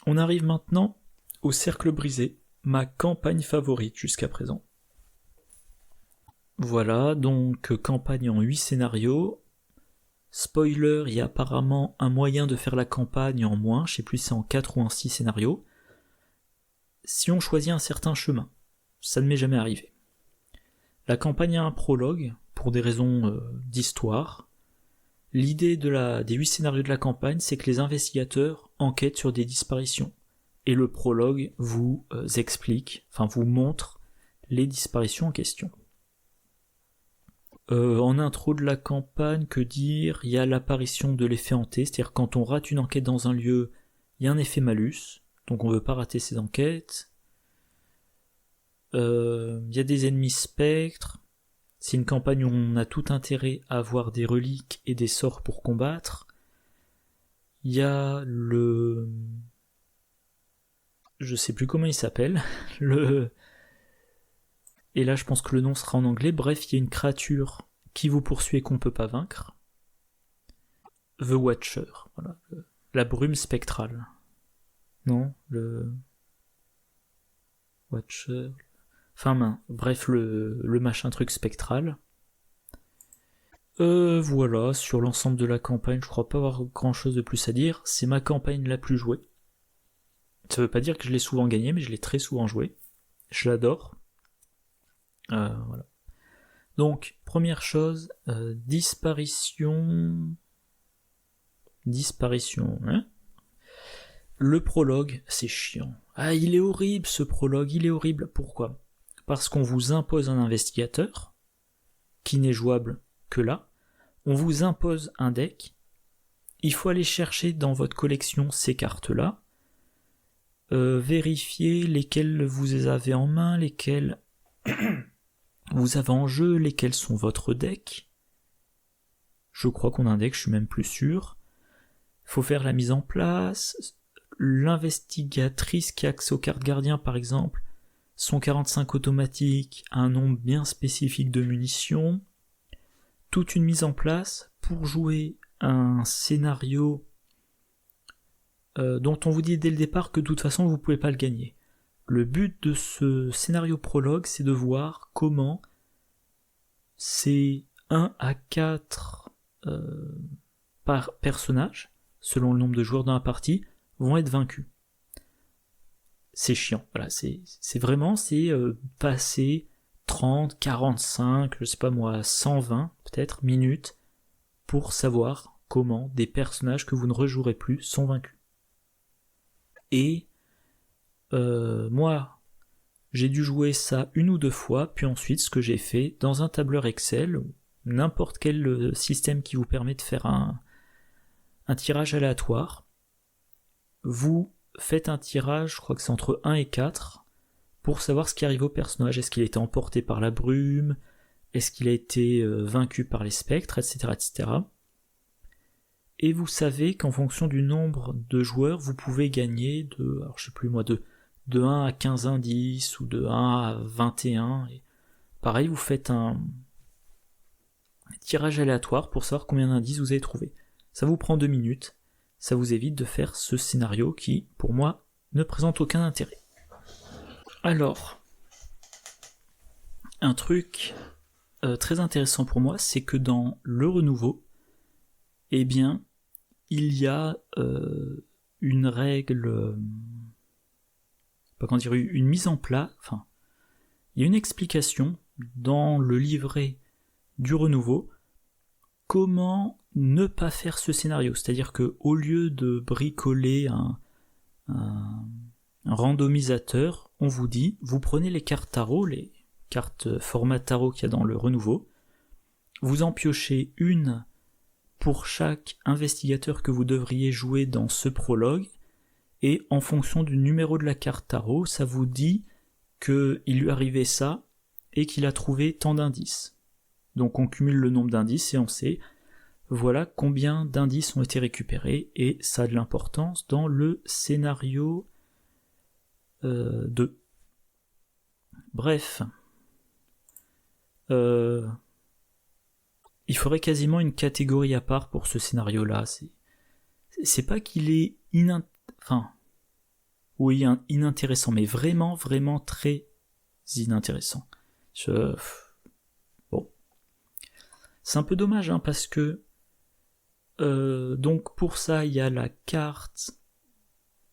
On arrive maintenant au cercle brisé, ma campagne favorite jusqu'à présent. Voilà, donc campagne en 8 scénarios. Spoiler, il y a apparemment un moyen de faire la campagne en moins, je sais plus si c'est en 4 ou en 6 scénarios. Si on choisit un certain chemin, ça ne m'est jamais arrivé. La campagne a un prologue, pour des raisons d'histoire. L'idée des 8 scénarios de la campagne, c'est que les investigateurs enquêtent sur des disparitions. Et le prologue vous vous montre les disparitions en question. En intro de la campagne, que dire? Il y a l'apparition de l'effet hanté, c'est-à-dire quand on rate une enquête dans un lieu, il y a un effet malus, donc on veut pas rater ces enquêtes. Il y a des ennemis spectres. C'est une campagne où on a tout intérêt à avoir des reliques et des sorts pour combattre. Il y a je sais plus comment il s'appelle, et là je pense que le nom sera en anglais. Bref, il y a une créature qui vous poursuit et qu'on peut pas vaincre. The Watcher, voilà, la brume spectrale. Non, le Watcher. Bref, le machin truc spectral. Voilà, sur l'ensemble de la campagne, je crois pas avoir grand chose de plus à dire. C'est ma campagne la plus jouée. Ça veut pas dire que je l'ai souvent gagnée, mais je l'ai très souvent jouée. Je l'adore. Voilà. Donc, première chose, disparition. Hein. Le prologue, c'est chiant. Ah, il est horrible ce prologue, il est horrible. Pourquoi? Parce qu'on vous impose un investigateur, qui n'est jouable que là. On vous impose un deck. Il faut aller chercher dans votre collection ces cartes-là. Vérifier lesquelles vous avez en main, lesquelles vous avez en jeu, lesquelles sont votre deck. Je crois qu'on a un deck, je suis même plus sûr. Il faut faire la mise en place. L'investigatrice qui a accès aux cartes gardiens, par exemple, son 45 automatique a un nombre bien spécifique de munitions. Toute une mise en place pour jouer un scénario dont on vous dit dès le départ que de toute façon vous ne pouvez pas le gagner. Le but de ce scénario prologue, c'est de voir comment ces 1 à 4 par personnage, selon le nombre de joueurs dans la partie, vont être vaincus. C'est chiant, voilà, c'est passer 30, 45, je sais pas moi, 120 peut-être minutes pour savoir comment des personnages que vous ne rejouerez plus sont vaincus. Et moi, j'ai dû jouer ça 1 ou 2 fois, puis ensuite ce que j'ai fait, dans un tableur Excel, ou n'importe quel système qui vous permet de faire un tirage aléatoire, vous faites un tirage, je crois que c'est entre 1 et 4, pour savoir ce qui arrive au personnage. Est-ce qu'il a été emporté par la brume? Est-ce qu'il a été vaincu par les spectres, etc., etc. Et vous savez qu'en fonction du nombre de joueurs, vous pouvez gagner de 1 à 15 indices, ou de 1 à 21. Et pareil, vous faites un tirage aléatoire pour savoir combien d'indices vous avez trouvé. Ça vous prend 2 minutes, ça vous évite de faire ce scénario qui, pour moi, ne présente aucun intérêt. Alors, un truc très intéressant pour moi, c'est que dans le renouveau, eh bien, il y a une règle, une mise en place, il y a une explication dans le livret du renouveau, comment ne pas faire ce scénario. C'est-à-dire que au lieu de bricoler un randomisateur, on vous dit, vous prenez les cartes tarot, les cartes format tarot qu'il y a dans le renouveau, vous en piochez une pour chaque investigateur que vous devriez jouer dans ce prologue, et en fonction du numéro de la carte tarot, ça vous dit qu'il lui arrivait ça, et qu'il a trouvé tant d'indices. Donc on cumule le nombre d'indices, et on sait, voilà combien d'indices ont été récupérés, et ça a de l'importance dans le scénario 2. Bref. Il faudrait quasiment une catégorie à part pour ce scénario-là. C'est pas qu'il est Oui, inintéressant, mais vraiment, vraiment très inintéressant. Bon. C'est un peu dommage, hein, parce que donc pour ça, il y a la carte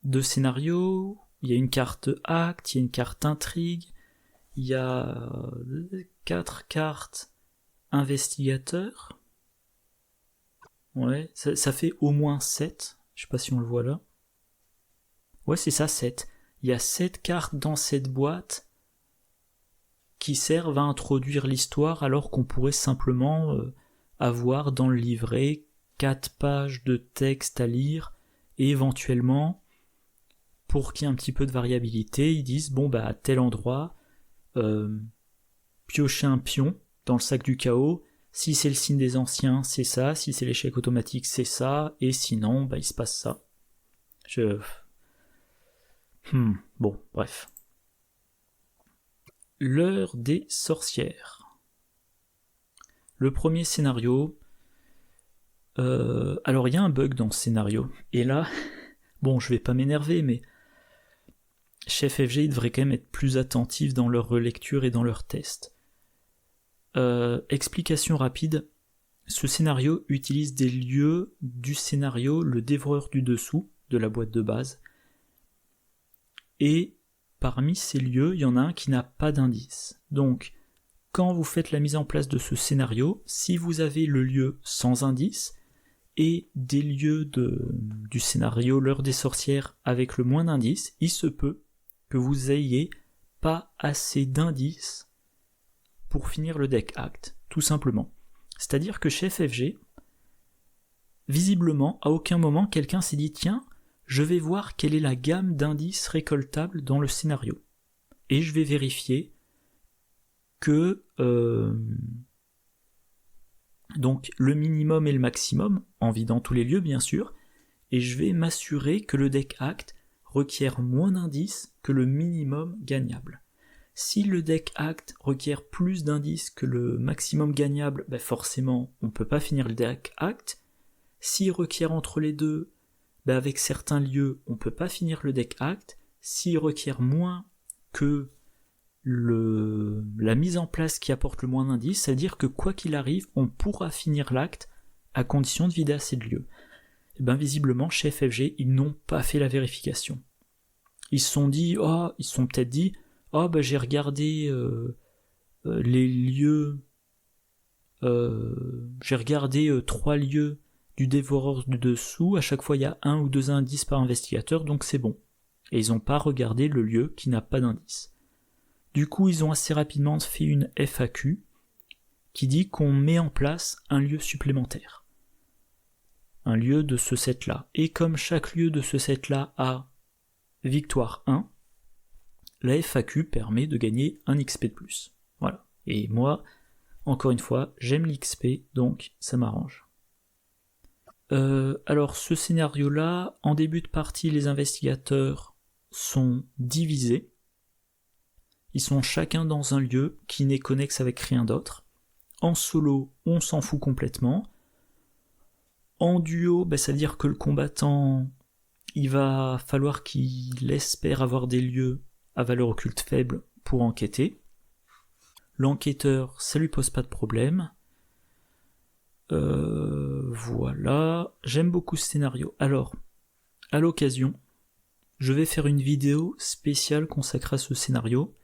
de scénario, il y a une carte acte, il y a une carte intrigue, il y a 4 cartes investigateur. Ouais, ça fait au moins 7. Je sais pas si on le voit là. Ouais, c'est ça, 7. Il y a 7 cartes dans cette boîte qui servent à introduire l'histoire, alors qu'on pourrait simplement avoir dans le livret 4 pages de texte à lire, et éventuellement, pour qu'il y ait un petit peu de variabilité, ils disent, bon bah à tel endroit, piocher un pion dans le sac du chaos, si c'est le signe des anciens, c'est ça, si c'est l'échec automatique, c'est ça, et sinon, bah il se passe ça. Bon, bref. L'heure des sorcières. Le premier scénario. Alors il y a un bug dans ce scénario. Et là, bon, je vais pas m'énerver, mais Chef FG devrait quand même être plus attentif dans leur relecture et dans leur test. Explication rapide. Ce scénario utilise des lieux du scénario Le Dévoreur du Dessous, de la boîte de base. Et parmi ces lieux, il y en a un qui n'a pas d'indice. Donc, quand vous faites la mise en place de ce scénario, si vous avez le lieu sans indice, et des lieux du scénario L'Heure des Sorcières avec le moins d'indices, il se peut que vous ayez pas assez d'indices pour finir le deck act, tout simplement. C'est-à-dire que chez FFG, visiblement, à aucun moment, quelqu'un s'est dit « Tiens, je vais voir quelle est la gamme d'indices récoltables dans le scénario. » Et je vais vérifier que donc le minimum et le maximum, en vidant tous les lieux bien sûr, et je vais m'assurer que le deck act requiert moins d'indices que le minimum gagnable. Si le deck act requiert plus d'indices que le maximum gagnable, ben forcément on ne peut pas finir le deck act. S'il requiert entre les deux, ben avec certains lieux on ne peut pas finir le deck act. S'il requiert moins que la mise en place qui apporte le moins d'indices, c'est-à-dire que quoi qu'il arrive, on pourra finir l'acte à condition de vider assez de lieux. Et bien visiblement, chez FFG, ils n'ont pas fait la vérification. Ils se sont peut-être dit, j'ai regardé les lieux, j'ai regardé 3 lieux du dévoreur du dessous, à chaque fois il y a 1 ou 2 indices par investigateur, donc c'est bon. Et ils n'ont pas regardé le lieu qui n'a pas d'indice. Du coup, ils ont assez rapidement fait une FAQ qui dit qu'on met en place un lieu supplémentaire. Un lieu de ce set-là. Et comme chaque lieu de ce set-là a victoire 1, la FAQ permet de gagner un XP de plus. Voilà. Et moi, encore une fois, j'aime l'XP, donc ça m'arrange. Alors, ce scénario-là, en début de partie, les investigateurs sont divisés. Ils sont chacun dans un lieu qui n'est connexe avec rien d'autre. En solo, on s'en fout complètement. En duo, ça veut dire que le combattant, il va falloir qu'il espère avoir des lieux à valeur occulte faible pour enquêter. L'enquêteur, ça lui pose pas de problème. Voilà. J'aime beaucoup ce scénario. Alors, à l'occasion, je vais faire une vidéo spéciale consacrée à ce scénario.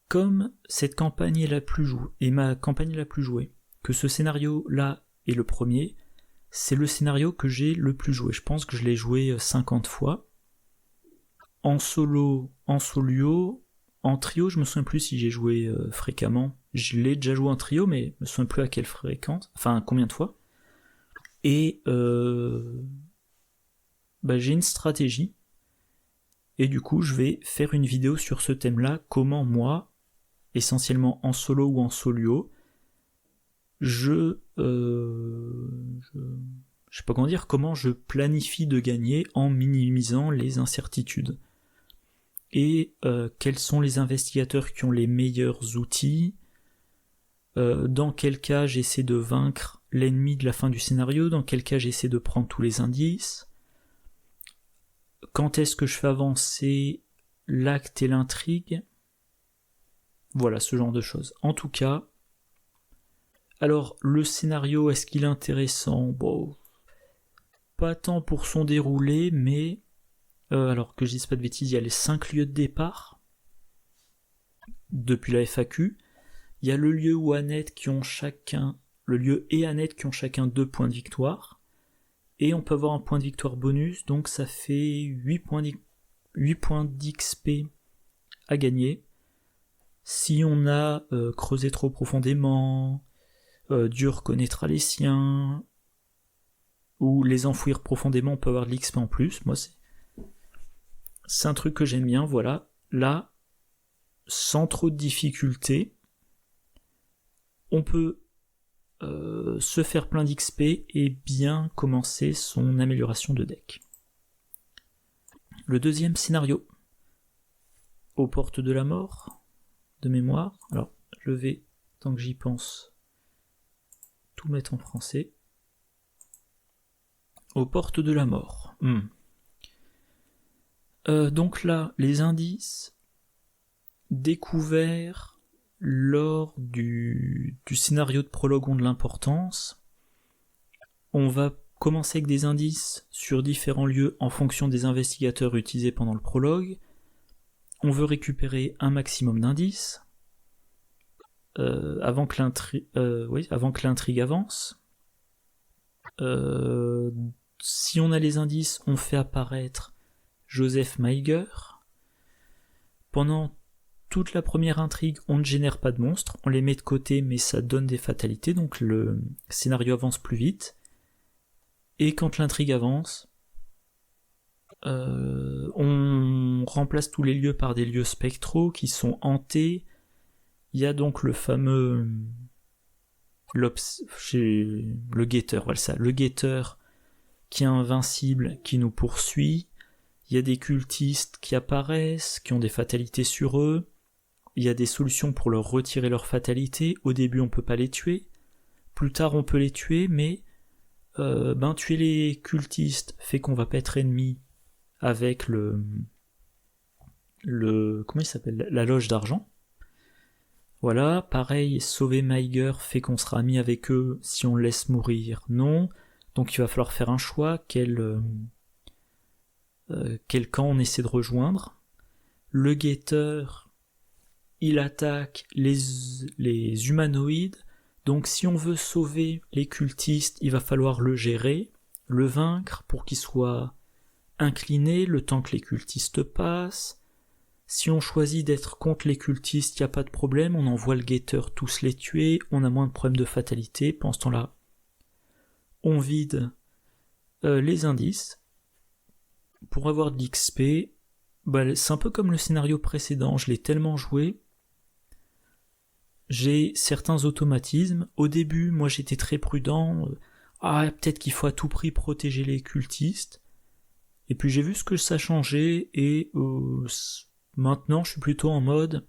Comme cette campagne est la plus jouée, et ma campagne est la plus jouée, que ce scénario-là est le premier, c'est le scénario que j'ai le plus joué. Je pense que je l'ai joué 50 fois. En solo, en solo, en trio, je me souviens plus si j'ai joué fréquemment. Je l'ai déjà joué en trio, mais je me souviens plus à quelle fréquence, enfin combien de fois. Et j'ai une stratégie. Et du coup, je vais faire une vidéo sur ce thème-là, comment moi, essentiellement en solo ou en solo, je sais pas comment dire, comment je planifie de gagner en minimisant les incertitudes. Et quels sont les investigateurs qui ont les meilleurs outils, dans quel cas j'essaie de vaincre l'ennemi de la fin du scénario, dans quel cas j'essaie de prendre tous les indices, quand est-ce que je fais avancer l'acte et l'intrigue. Voilà, ce genre de choses. En tout cas, alors le scénario, est-ce qu'il est intéressant? Bon, pas tant pour son déroulé, mais alors que je dise pas de bêtises, il y a les 5 lieux de départ depuis la FAQ. Il y a le lieu ou Annette qui ont chacun, le lieu et Annette qui ont chacun 2 points de victoire. Et on peut avoir un point de victoire bonus, donc ça fait 8 points d'XP à gagner. Si on a creusé trop profondément, Dur connaîtra les siens, ou les enfouir profondément, on peut avoir de l'XP en plus. Moi, c'est un truc que j'aime bien, voilà. Là, sans trop de difficultés, on peut se faire plein d'XP et bien commencer son amélioration de deck. Le deuxième scénario, aux portes de la mort, de mémoire. Alors, je vais, tant que j'y pense, tout mettre en français. Aux portes de la mort. Donc là, les indices découverts lors du scénario de prologue ont de l'importance. On va commencer avec des indices sur différents lieux en fonction des investigateurs utilisés pendant le prologue. On veut récupérer un maximum d'indices avant que l'intrigue avance. Si on a les indices, on fait apparaître Joseph Meiger. Pendant toute la première intrigue, on ne génère pas de monstres, on les met de côté, mais ça donne des fatalités, donc le scénario avance plus vite. Et quand l'intrigue avance, on remplace tous les lieux par des lieux spectraux qui sont hantés. Il y a donc le fameux le guetteur, voilà ça, le guetteur qui est invincible, qui nous poursuit. Il y a des cultistes qui apparaissent, qui ont des fatalités sur eux. Il y a des solutions pour leur retirer leur fatalité. Au début, on peut pas les tuer. Plus tard, on peut les tuer, mais tuer les cultistes fait qu'on va pas être ennemi avec le comment il s'appelle, la loge d'argent. Voilà, pareil, sauver Meiger fait qu'on sera ami avec eux. Si on le laisse mourir, non. Donc il va falloir faire un choix, quel camp on essaie de rejoindre. Le guetteur, il attaque les humanoïdes, donc si on veut sauver les cultistes, il va falloir le gérer, le vaincre pour qu'il soit incliné le temps que les cultistes passent. Si on choisit d'être contre les cultistes, il n'y a pas de problème, on envoie le guetteur tous les tuer, on a moins de problèmes de fatalité. Pendant ce temps-là, on vide les indices pour avoir de l'XP. C'est un peu comme le scénario précédent, je l'ai tellement joué, j'ai certains automatismes. Au début, moi j'étais très prudent, peut-être qu'il faut à tout prix protéger les cultistes, et puis j'ai vu ce que ça changeait, et maintenant je suis plutôt en mode,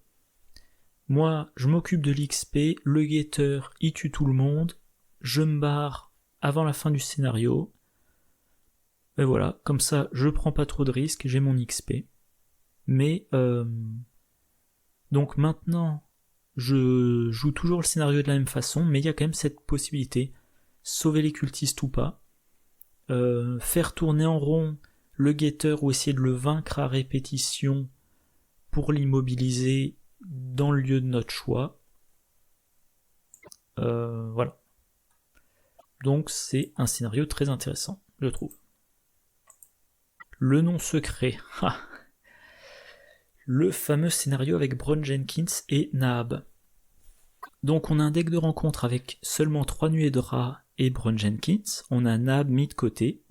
moi je m'occupe de l'XP, le guetteur il tue tout le monde, je me barre avant la fin du scénario, et voilà, comme ça je prends pas trop de risques, j'ai mon XP. Mais donc maintenant je joue toujours le scénario de la même façon, mais il y a quand même cette possibilité, sauver les cultistes ou pas, faire tourner en rond le guetteur ou essayer de le vaincre à répétition pour l'immobiliser dans le lieu de notre choix. Voilà. Donc c'est un scénario très intéressant, je trouve. Le nom secret. Le fameux scénario avec Bron Jenkins et Nahab. Donc on a un deck de rencontre avec seulement 3 nuées de rats et Bron Jenkins. On a Nahab mis de côté.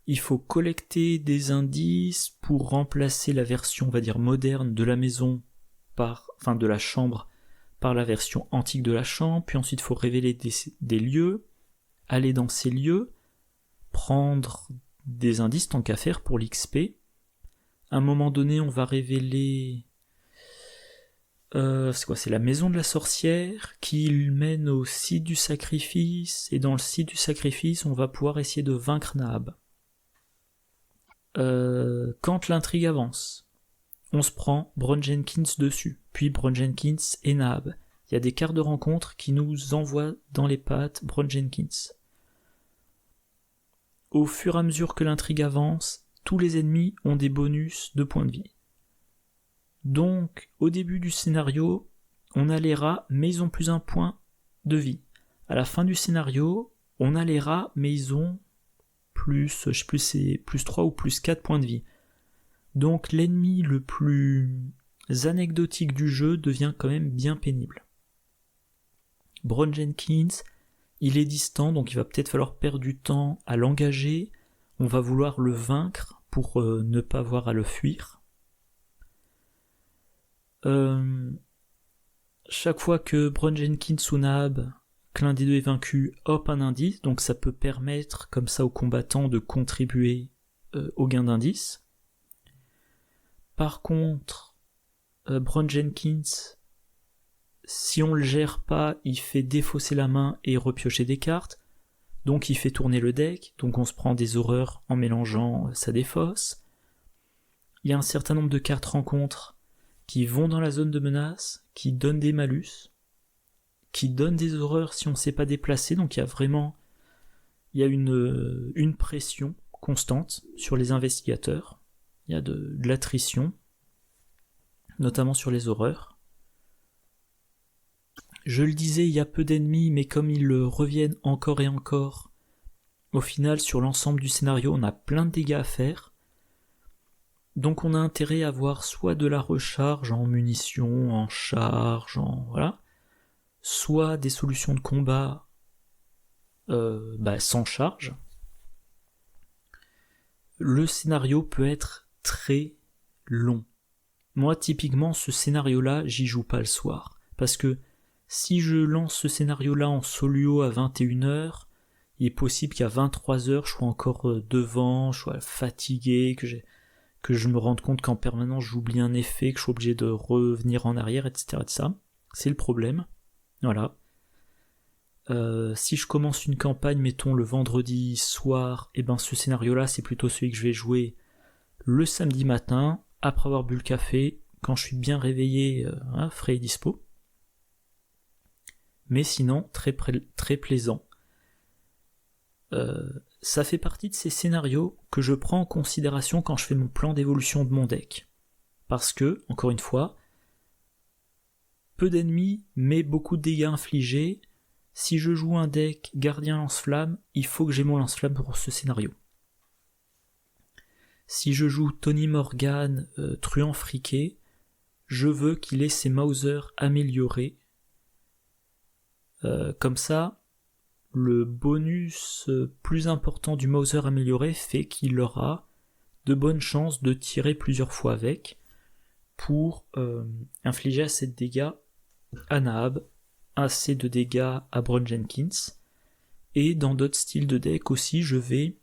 Il faut collecter des indices pour remplacer la version, on va dire, moderne de la maison de la chambre par la version antique de la chambre. Puis ensuite il faut révéler des lieux, aller dans ces lieux, prendre des indices tant qu'à faire pour l'XP. À un moment donné, on va révéler... c'est la maison de la sorcière qui mène au site du sacrifice, et dans le site du sacrifice, on va pouvoir essayer de vaincre Nahab. quand l'intrigue avance, on se prend Bron Jenkins dessus, puis Bron Jenkins et Nahab. Il y a des quarts de rencontre qui nous envoient dans les pattes Bron Jenkins. Au fur et à mesure que l'intrigue avance, tous les ennemis ont des bonus de points de vie. Donc, au début du scénario, on a les rats, mais ils ont plus un point de vie. À la fin du scénario, on a les rats, mais ils ont plus, je sais plus, c'est plus 3 ou plus 4 points de vie. Donc l'ennemi le plus anecdotique du jeu devient quand même bien pénible. Bron Jenkins, il est distant, donc il va peut-être falloir perdre du temps à l'engager. On va vouloir le vaincre pour ne pas avoir à le fuir. Chaque fois que Bron Jenkins ou Nahab, que l'un des deux est vaincu, hop un indice, donc ça peut permettre comme ça aux combattants de contribuer au gain d'indice. Par contre, Bron Jenkins, si on le gère pas, il fait défausser la main et repiocher des cartes, donc il fait tourner le deck, donc on se prend des horreurs en mélangeant, ça défausse. Il y a un certain nombre de cartes rencontres qui vont dans la zone de menace, qui donnent des malus, qui donnent des horreurs si on ne sait pas déplacer, donc il y a une pression constante sur les investigateurs, il y a de l'attrition, notamment sur les horreurs. Je le disais, il y a peu d'ennemis, mais comme ils reviennent encore et encore, au final, sur l'ensemble du scénario, on a plein de dégâts à faire. Donc on a intérêt à avoir soit de la recharge en munitions, en charge, voilà, soit des solutions de combat sans charge. Le scénario peut être très long. Moi, typiquement, ce scénario-là, j'y joue pas le soir. Parce que si je lance ce scénario-là en solo à 21h, il est possible qu'à 23h, je sois encore devant, je sois fatigué, que je me rende compte qu'en permanence, j'oublie un effet, que je suis obligé de revenir en arrière, etc. C'est le problème. Voilà. Si je commence une campagne, mettons le vendredi soir, et ben ce scénario-là, c'est plutôt celui que je vais jouer le samedi matin, après avoir bu le café, quand je suis bien réveillé, frais et dispo. Mais sinon, très plaisant. Ça fait partie de ces scénarios que je prends en considération quand je fais mon plan d'évolution de mon deck. Parce que, encore une fois, peu d'ennemis, mais beaucoup de dégâts infligés. Si je joue un deck gardien lance-flamme, il faut que j'ai mon lance-flamme pour ce scénario. Si je joue Tony Morgan, truand friqué, je veux qu'il ait ses Mauser améliorés. Comme ça, le bonus plus important du Mauser amélioré fait qu'il aura de bonnes chances de tirer plusieurs fois avec pour infliger assez de dégâts à Nahab, assez de dégâts à Bron Jenkins, et dans d'autres styles de deck aussi, je vais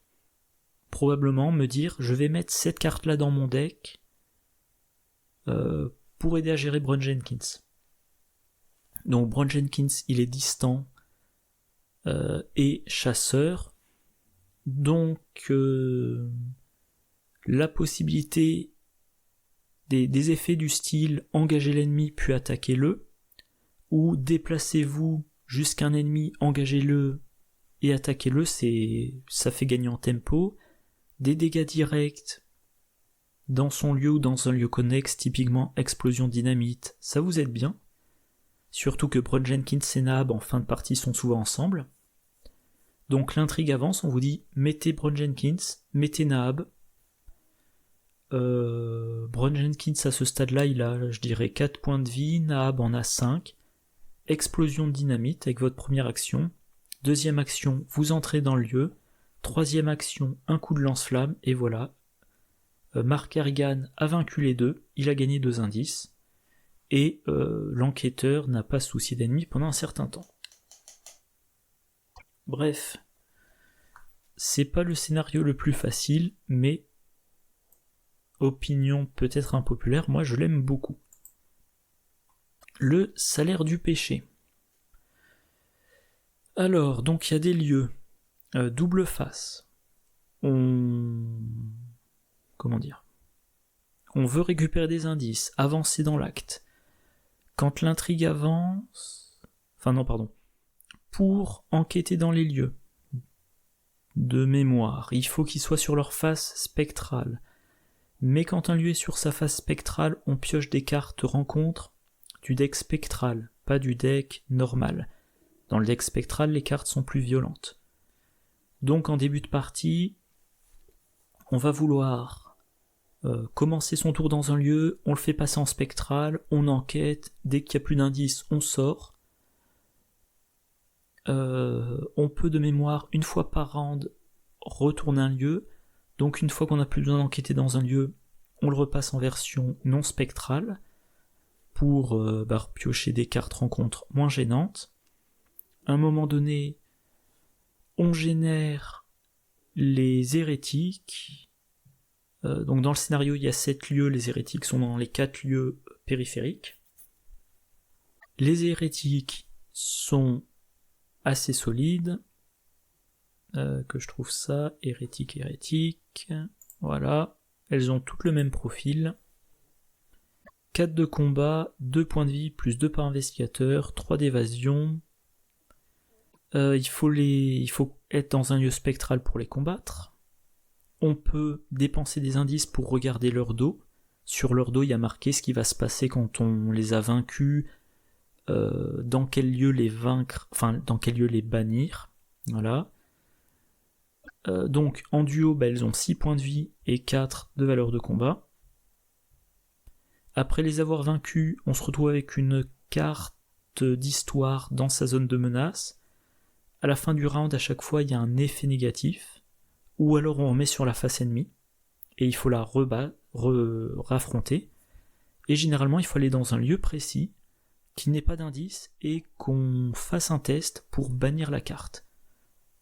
probablement me dire, je vais mettre cette carte-là dans mon deck pour aider à gérer Bron Jenkins. Donc Bron Jenkins, il est distant et chasseur, donc la possibilité des effets du style engagez l'ennemi puis attaquez-le, ou déplacez-vous jusqu'à un ennemi, engagez-le et attaquez-le, ça fait gagner en tempo. Des dégâts directs dans son lieu ou dans un lieu connexe, typiquement explosion dynamite, ça vous aide bien. Surtout que Bron Jenkins et Nahab en fin de partie sont souvent ensemble. Donc l'intrigue avance, on vous dit mettez Bron Jenkins, mettez Nahab. Bron Jenkins à ce stade-là, il a, je dirais, 4 points de vie, Nahab en a 5. Explosion de dynamite avec votre première action. Deuxième action, vous entrez dans le lieu. Troisième action, un coup de lance-flamme, et voilà. Mark Harrigan a vaincu les deux, il a gagné 2 indices, et l'enquêteur n'a pas souci d'ennemis pendant un certain temps. Bref, c'est pas le scénario le plus facile, mais opinion peut-être impopulaire, moi je l'aime beaucoup. Le salaire du péché. Alors, donc il y a des lieux, double face. comment dire. On veut récupérer des indices, avancer dans l'acte. Quand l'intrigue avance... Pour enquêter dans les lieux de mémoire, il faut qu'ils soient sur leur face spectrale. Mais quand un lieu est sur sa face spectrale, on pioche des cartes rencontres du deck spectral, pas du deck normal. Dans le deck spectral, les cartes sont plus violentes. Donc en début de partie, on va vouloir commencer son tour dans un lieu, on le fait passer en spectral, on enquête, dès qu'il n'y a plus d'indices, on sort. On peut de mémoire, une fois par round, retourner un lieu. Donc une fois qu'on n'a plus besoin d'enquêter dans un lieu, on le repasse en version non spectrale pour piocher des cartes rencontres moins gênantes. À un moment donné, on génère les hérétiques. Donc dans le scénario, il y a 7 lieux, les hérétiques sont dans les 4 lieux périphériques. Les hérétiques sont assez solides. Que je trouve ça, hérétique, voilà. Elles ont toutes le même profil. 4 de combat, 2 points de vie, plus 2 par investigateur, 3 d'évasion. Il faut être dans un lieu spectral pour les combattre. On peut dépenser des indices pour regarder leur dos. Sur leur dos, il y a marqué ce qui va se passer quand on les a vaincus, dans quel lieu les vaincre, dans quel lieu les bannir. Voilà. Donc en duo, elles ont 6 points de vie et 4 de valeur de combat. Après les avoir vaincus, on se retrouve avec une carte d'histoire dans sa zone de menace. À la fin du round, à chaque fois, il y a un effet négatif, ou alors on remet sur la face ennemie, et il faut la raffronter. Et généralement, il faut aller dans un lieu précis, qui n'ait pas d'indice, et qu'on fasse un test pour bannir la carte.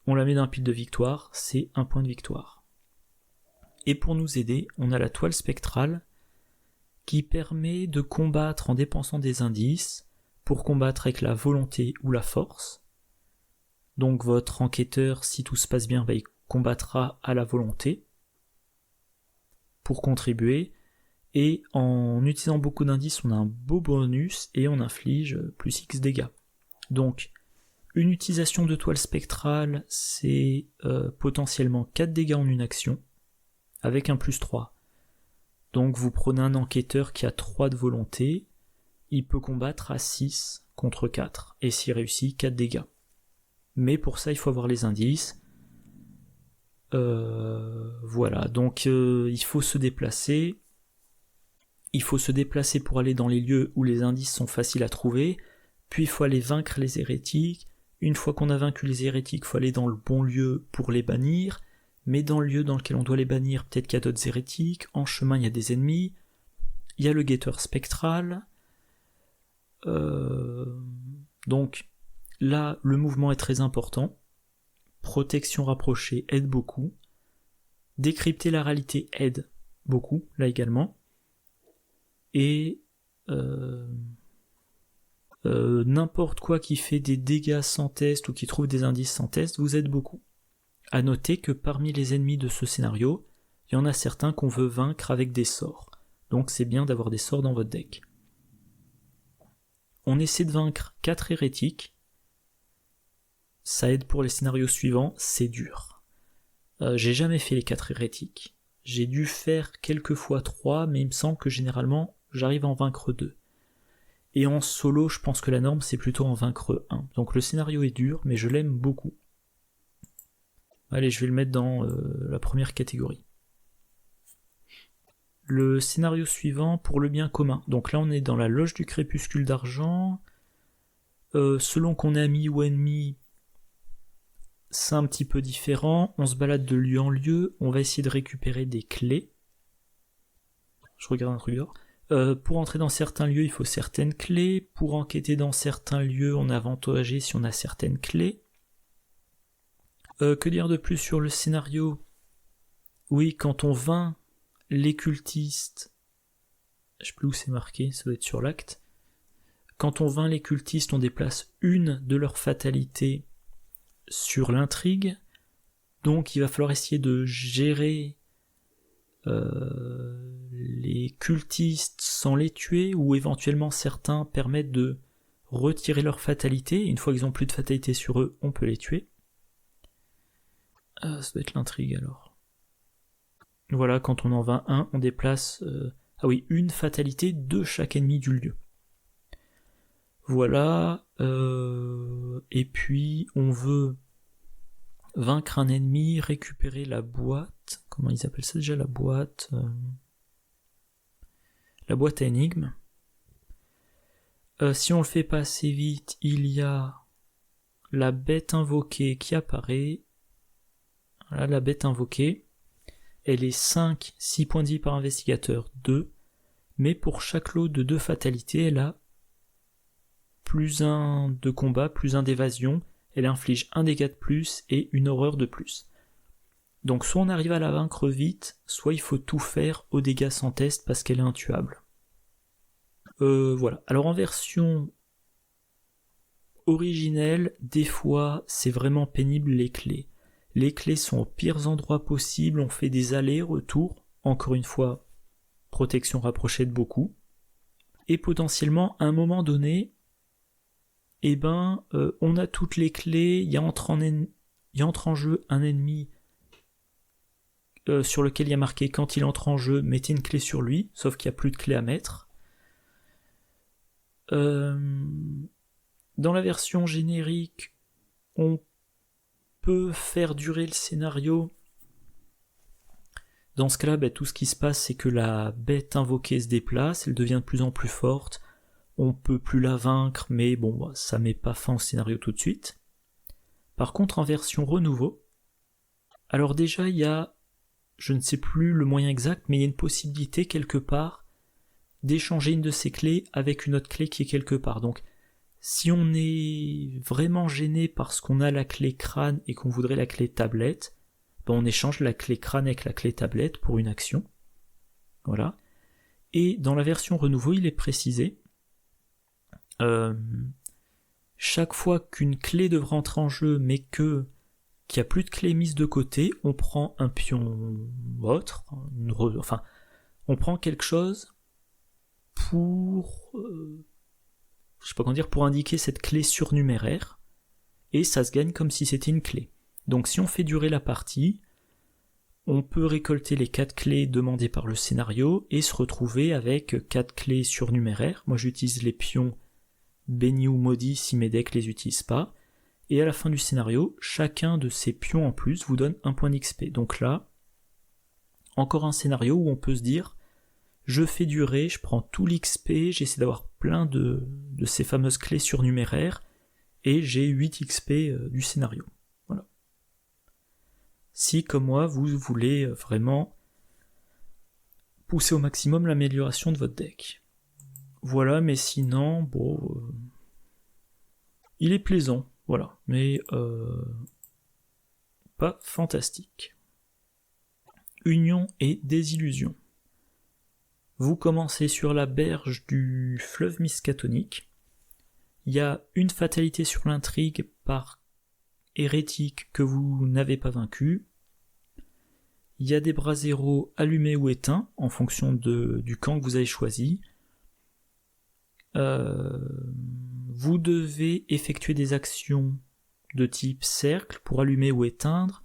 On la met dans un pile de victoire, c'est un point de victoire. Et pour nous aider, on a la toile spectrale, qui permet de combattre en dépensant des indices, pour combattre avec la volonté ou la force. Donc votre enquêteur, si tout se passe bien, il combattra à la volonté pour contribuer. Et en utilisant beaucoup d'indices, on a un beau bonus et on inflige plus X dégâts. Donc une utilisation de toile spectrale, c'est potentiellement 4 dégâts en une action, avec un plus 3. Donc vous prenez un enquêteur qui a 3 de volonté, il peut combattre à 6 contre 4, et s'il réussit, 4 dégâts. Mais pour ça, il faut avoir les indices. Voilà, donc il faut se déplacer. Il faut se déplacer pour aller dans les lieux où les indices sont faciles à trouver. Puis il faut aller vaincre les hérétiques. Une fois qu'on a vaincu les hérétiques, il faut aller dans le bon lieu pour les bannir. Mais dans le lieu dans lequel on doit les bannir, peut-être qu'il y a d'autres hérétiques. En chemin, il y a des ennemis. Il y a le guetteur spectral. Donc là, le mouvement est très important. Protection rapprochée aide beaucoup. Décrypter la réalité aide beaucoup, là également. Et n'importe quoi qui fait des dégâts sans test ou qui trouve des indices sans test vous aide beaucoup. À noter que parmi les ennemis de ce scénario, il y en a certains qu'on veut vaincre avec des sorts. Donc c'est bien d'avoir des sorts dans votre deck. On essaie de vaincre 4 hérétiques. Ça aide pour les scénarios suivants, c'est dur. J'ai jamais fait les 4 hérétiques. J'ai dû faire quelques fois 3, mais il me semble que généralement j'arrive à en vaincre 2. Et en solo, je pense que la norme c'est plutôt en vaincre 1. Donc le scénario est dur, mais je l'aime beaucoup. Allez, je vais le mettre dans la première catégorie. Le scénario suivant, pour le bien commun. Donc là on est dans la loge du crépuscule d'argent. Selon qu'on est ami ou ennemi, c'est un petit peu différent. On se balade de lieu en lieu. On va essayer de récupérer des clés. Je regarde un truc dehors. Pour entrer dans certains lieux, il faut certaines clés. Pour enquêter dans certains lieux, on est avantagé si on a certaines clés. Que dire de plus sur le scénario? Oui, quand on vainc les cultistes, je sais plus où c'est marqué, ça doit être sur l'acte. Quand on vainc les cultistes, on déplace une de leurs fatalités sur l'intrigue. Donc il va falloir essayer de gérer les cultistes sans les tuer, ou éventuellement certains permettent de retirer leur fatalité. Une fois qu'ils n'ont plus de fatalité sur eux, on peut les tuer. Ça doit être l'intrigue alors. Voilà, quand on en vainc un, on déplace une fatalité de chaque ennemi du lieu. Voilà, et puis on veut vaincre un ennemi, récupérer la boîte. Comment ils appellent ça déjà, la boîte à énigmes. Si on le fait pas assez vite, il y a la bête invoquée qui apparaît. Voilà, la bête invoquée. Elle est 5, 6 points de vie par investigateur, 2. Mais pour chaque lot de 2 fatalités, elle a plus 1 de combat, plus 1 d'évasion. Elle inflige 1 dégât de plus et une horreur de plus. Donc soit on arrive à la vaincre vite, soit il faut tout faire aux dégâts sans test parce qu'elle est intuable. Voilà. Alors en version originelle, des fois c'est vraiment pénible les clés. Les clés sont aux pires endroits possibles, on fait des allers-retours, encore une fois, protection rapprochée de beaucoup. Et potentiellement, à un moment donné, on a toutes les clés, il entre en jeu un ennemi sur lequel il y a marqué quand il entre en jeu, mettez une clé sur lui, sauf qu'il n'y a plus de clé à mettre. Dans la version générique, on peut faire durer le scénario. Dans ce cas-là, tout ce qui se passe, c'est que la bête invoquée se déplace, elle devient de plus en plus forte, on peut plus la vaincre, mais bon, ça met pas fin au scénario tout de suite. Par contre, en version renouveau, alors déjà, il y a, je ne sais plus le moyen exact, mais il y a une possibilité quelque part d'échanger une de ces clés avec une autre clé qui est quelque part. Donc, si on est vraiment gêné parce qu'on a la clé crâne et qu'on voudrait la clé tablette, on échange la clé crâne avec la clé tablette pour une action. Voilà. Et dans la version renouveau, il est précisé, chaque fois qu'une clé devra entrer en jeu, mais qu'il n'y a plus de clé mise de côté, on prend un pion autre, on prend quelque chose pour pour indiquer cette clé surnuméraire, et ça se gagne comme si c'était une clé. Donc si on fait durer la partie, on peut récolter les 4 clés demandées par le scénario et se retrouver avec 4 clés surnuméraires. Moi j'utilise les pions bénis ou maudits si mes decks les utilisent pas. Et à la fin du scénario, chacun de ces pions en plus vous donne un point d'XP. Donc là, encore un scénario où on peut se dire, je fais durer, je prends tout l'XP, j'essaie d'avoir plein de ces fameuses clés surnuméraires, et j'ai 8 XP du scénario. Voilà. Si, comme moi, vous voulez vraiment pousser au maximum l'amélioration de votre deck. Voilà, mais sinon, il est plaisant, voilà, mais pas fantastique. Union et désillusion. Vous commencez sur la berge du fleuve Miskatonic. Il y a une fatalité sur l'intrigue par hérétique que vous n'avez pas vaincu. Il y a des braseros allumés ou éteints en fonction du camp que vous avez choisi. Vous devez effectuer des actions de type cercle pour allumer ou éteindre.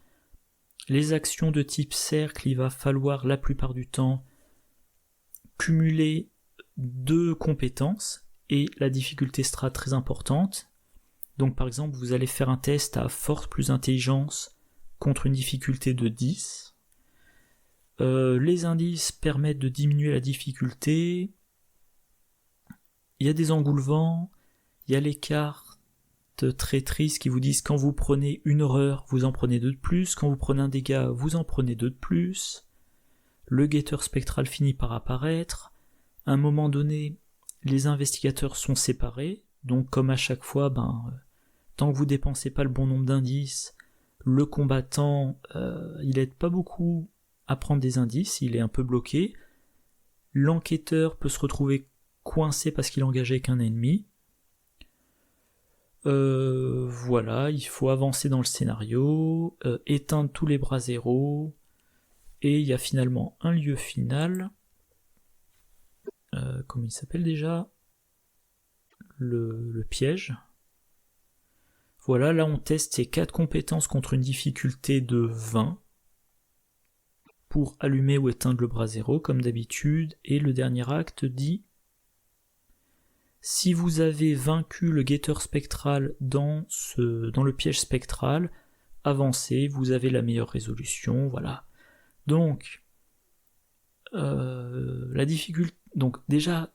Les actions de type cercle, il va falloir la plupart du temps cumuler 2 compétences et la difficulté sera très importante. Donc par exemple, vous allez faire un test à force plus intelligence contre une difficulté de 10. Les indices permettent de diminuer la difficulté. Il y a des engoulevents, il y a les cartes traîtrises qui vous disent quand vous prenez une horreur, vous en prenez 2 de plus, quand vous prenez un dégât, vous en prenez 2 de plus. Le guetteur spectral finit par apparaître. À un moment donné, les investigateurs sont séparés, donc comme à chaque fois, tant que vous dépensez pas le bon nombre d'indices, le combattant, il aide pas beaucoup à prendre des indices, il est un peu bloqué. L'enquêteur peut se retrouver coincé parce qu'il est engagé avec un ennemi. Voilà, il faut avancer dans le scénario, éteindre tous les braseros, Et il y a finalement un lieu final. Comment il s'appelle déjà ? Le piège. Voilà, là on teste ces 4 compétences contre une difficulté de 20 pour allumer ou éteindre le bras zéro comme d'habitude, et le dernier acte dit: si vous avez vaincu le guetteur spectral dans le piège spectral, avancez, vous avez la meilleure résolution, voilà. Donc, la difficulté... Donc déjà,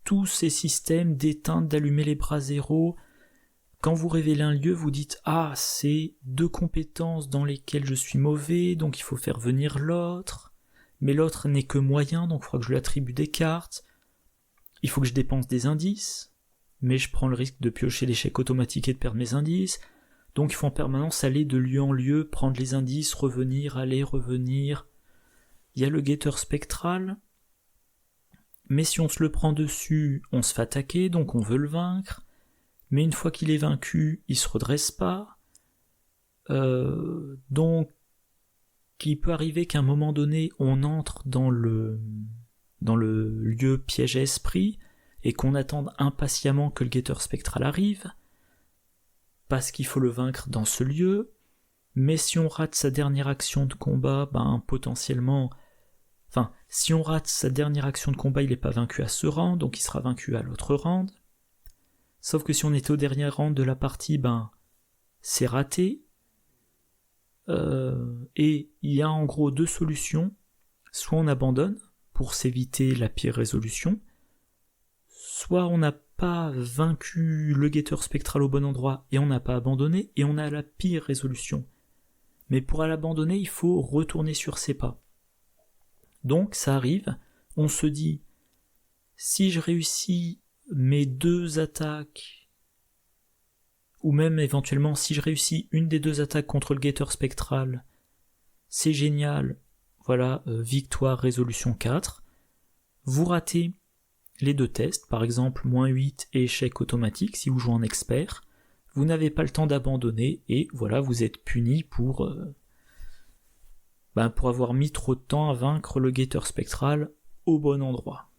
tous ces systèmes d'éteindre, d'allumer les bras zéro, quand vous révélez un lieu, vous dites: ah, c'est 2 compétences dans lesquelles je suis mauvais, donc il faut faire venir l'autre, mais l'autre n'est que moyen, donc il faudra que je lui attribue des cartes, il faut que je dépense des indices, mais je prends le risque de piocher l'échec automatique et de perdre mes indices, donc il faut en permanence aller de lieu en lieu, prendre les indices, revenir, aller, revenir. Il y a le guetteur spectral, mais si on se le prend dessus, on se fait attaquer, donc on veut le vaincre, mais une fois qu'il est vaincu, il se redresse pas. Donc, il peut arriver qu'à un moment donné, on entre dans le lieu piège à esprit, et qu'on attende impatiemment que le guetteur spectral arrive, parce qu'il faut le vaincre dans ce lieu, mais si on rate sa dernière action de combat, potentiellement... Enfin, si on rate sa dernière action de combat, il n'est pas vaincu à ce round, donc il sera vaincu à l'autre round. Sauf que si on était au dernier round de la partie, c'est raté. Et il y a en gros 2 solutions. Soit on abandonne pour s'éviter la pire résolution, soit on n'a pas vaincu le guetteur spectral au bon endroit et on n'a pas abandonné et on a la pire résolution. Mais pour l'abandonner, il faut retourner sur ses pas. Donc ça arrive, on se dit: si je réussis mes 2 attaques, ou même éventuellement si je réussis une des 2 attaques contre le guetteur spectral, c'est génial, voilà, victoire, résolution 4. Vous ratez les 2 tests, par exemple -8 et échec automatique si vous jouez en expert, vous n'avez pas le temps d'abandonner et voilà, vous êtes puni pour avoir mis trop de temps à vaincre le guetteur spectral au bon endroit.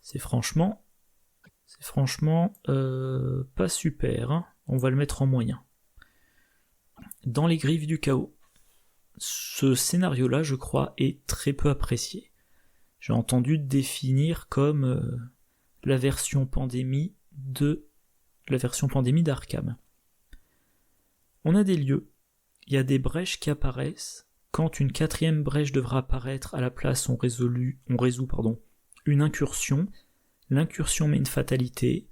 C'est franchement pas super, hein. On va le mettre en moyen. Dans les griffes du chaos, ce scénario-là, je crois, est très peu apprécié. J'ai entendu définir comme la version pandémie d'Arkham. On a des lieux, il y a des brèches qui apparaissent. Quand une 4e brèche devra apparaître, à la place on résout une incursion. L'incursion met une fatalité.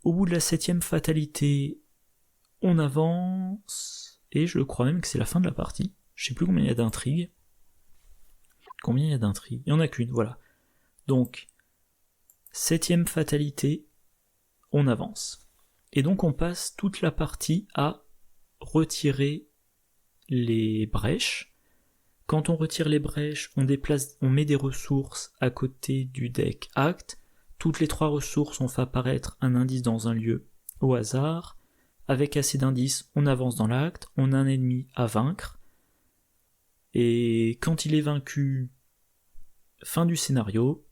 Au bout de la 7e fatalité, on avance, et je crois même que c'est la fin de la partie. Je sais plus combien il y a d'intrigues. Il y en a qu'une, voilà. Donc, 7e fatalité, on avance. Et donc on passe toute la partie à retirer les brèches. Quand on retire les brèches, on met des ressources à côté du deck acte. Toutes les 3 ressources, on fait apparaître un indice dans un lieu au hasard. Avec assez d'indices, on avance dans l'acte, on a un ennemi à vaincre. Et quand il est vaincu, fin du scénario,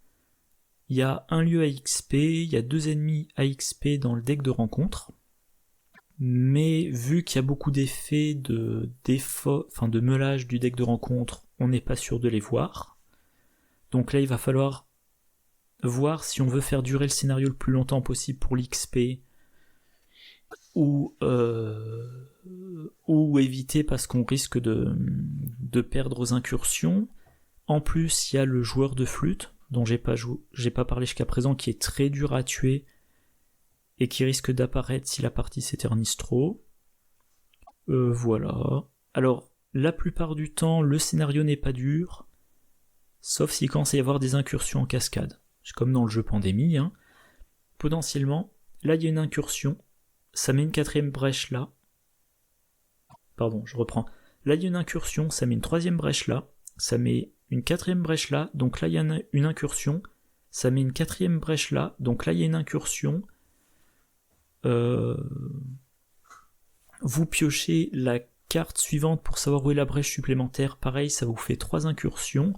il y a un lieu à XP, il y a 2 ennemis à XP dans le deck de rencontre. Mais vu qu'il y a beaucoup d'effets de meulage du deck de rencontre, on n'est pas sûr de les voir. Donc là, il va falloir voir si on veut faire durer le scénario le plus longtemps possible pour l'XP ou éviter parce qu'on risque de perdre aux incursions. En plus, il y a le joueur de flûte dont j'ai pas parlé jusqu'à présent, qui est très dur à tuer et qui risque d'apparaître si la partie s'éternise trop. Voilà. Alors, la plupart du temps, le scénario n'est pas dur, sauf s'il commence à y avoir des incursions en cascade. C'est comme dans le jeu Pandémie, hein. Potentiellement, là il y a une incursion, ça met une 4e brèche là. Pardon, je reprends. Là il y a une incursion, ça met une 3e brèche là, ça met une 4e brèche là, donc là il y a une incursion, ça met une 4e brèche là, donc là il y a une incursion. Vous piochez la carte suivante pour savoir où est la brèche supplémentaire, pareil, ça vous fait 3 incursions,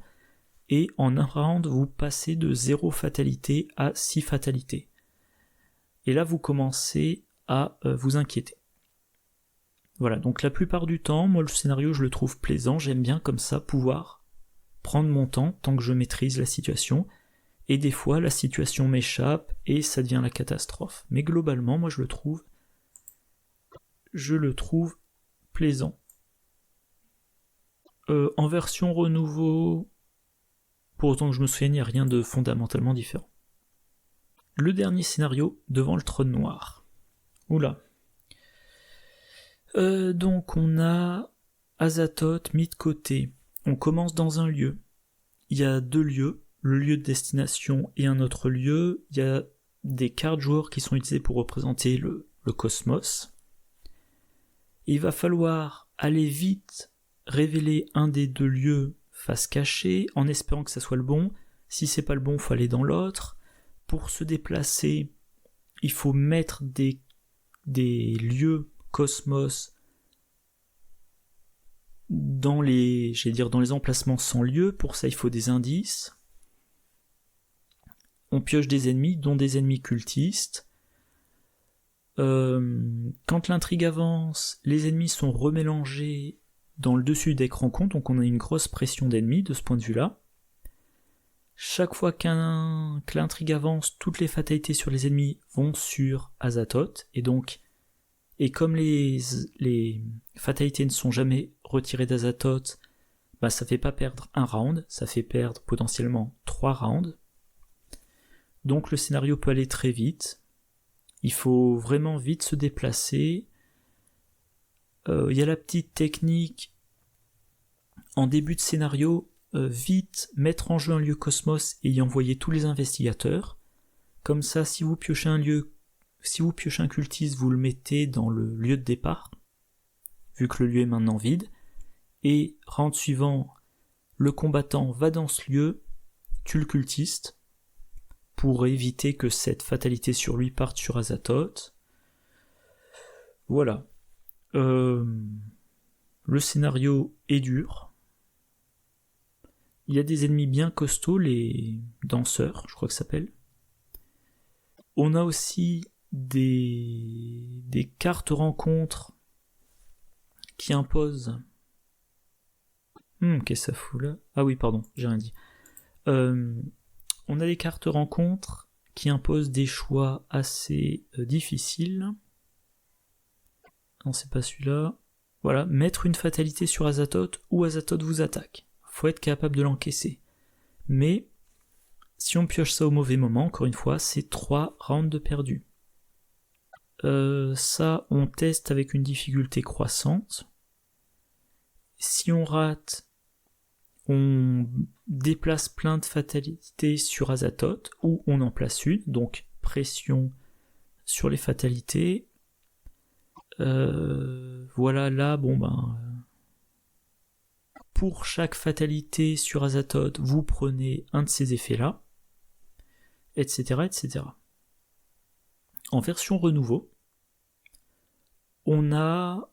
et en un round, vous passez de 0 fatalité à 6 fatalités. Et là, vous commencez à vous inquiéter. Voilà, donc la plupart du temps, moi le scénario je le trouve plaisant, j'aime bien comme ça pouvoir prendre mon temps tant que je maîtrise la situation, et des fois la situation m'échappe et ça devient la catastrophe. Mais globalement, moi je le trouve plaisant. En version renouveau, pour autant que je me souvienne, il n'y a rien de fondamentalement différent. Le dernier scénario, devant le trône noir. Oula. Donc on a Azathoth mis de côté. On commence dans un lieu. Il y a 2 lieux, le lieu de destination et un autre lieu. Il y a des cartes joueurs qui sont utilisées pour représenter le cosmos. Et il va falloir aller vite révéler un des 2 lieux face cachée, en espérant que ça soit le bon. Si c'est pas le bon, il faut aller dans l'autre. Pour se déplacer, il faut mettre des lieux cosmos dans les emplacements sans lieu. Pour ça, il faut des indices. On pioche des ennemis, dont des ennemis cultistes. Quand l'intrigue avance, les ennemis sont remélangés dans le dessus d'écran compte, donc on a une grosse pression d'ennemis de ce point de vue-là. Chaque fois que l'intrigue avance, toutes les fatalités sur les ennemis vont sur Azathoth, et comme les fatalités ne sont jamais retirées d'Azathoth, bah ça fait pas perdre un round, ça fait perdre potentiellement 3 rounds. Donc le scénario peut aller très vite, il faut vraiment vite se déplacer. Il y a la petite technique en début de scénario, vite mettre en jeu un lieu cosmos et y envoyer tous les investigateurs. Comme ça, si vous piochez un cultiste, vous le mettez dans le lieu de départ, vu que le lieu est maintenant vide, et round suivant, le combattant va dans ce lieu, tue le cultiste, pour éviter que cette fatalité sur lui parte sur Azathoth. Voilà. Le scénario est dur. Il y a des ennemis bien costauds, les danseurs, je crois que ça s'appelle. On a aussi des cartes rencontres qui imposent... qu'est-ce que ça fout là ? Ah oui, pardon, j'ai rien dit. On a des cartes rencontres qui imposent des choix assez difficiles. Non, c'est pas celui-là. Voilà, mettre une fatalité sur Azathoth ou Azathoth vous attaque. Faut être capable de l'encaisser. Mais, si on pioche ça au mauvais moment, encore une fois, c'est 3 rounds de perdu. Ça, on teste avec une difficulté croissante. Si on rate, on déplace plein de fatalités sur Azathoth, ou on en place une, donc pression sur les fatalités. Voilà, là, pour chaque fatalité sur Azathoth, vous prenez un de ces effets-là, etc., etc. En version renouveau, on a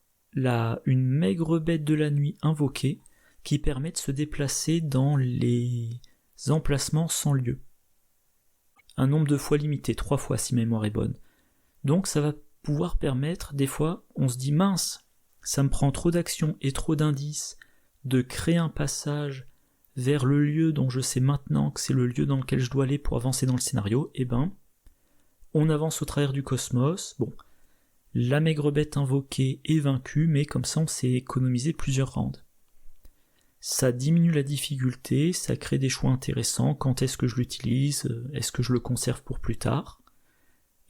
une maigre bête de la nuit invoquée qui permet de se déplacer dans les emplacements sans lieu. Un nombre de fois limité, 3 fois si ma mémoire est bonne. Donc ça va pouvoir permettre, des fois, on se dit mince, ça me prend trop d'actions et trop d'indices de créer un passage vers le lieu dont je sais maintenant que c'est le lieu dans lequel je dois aller pour avancer dans le scénario, on avance au travers du cosmos, la maigre bête invoquée est vaincue, mais comme ça on s'est économisé plusieurs rounds. Ça diminue la difficulté, ça crée des choix intéressants, quand est-ce que je l'utilise, est-ce que je le conserve pour plus tard,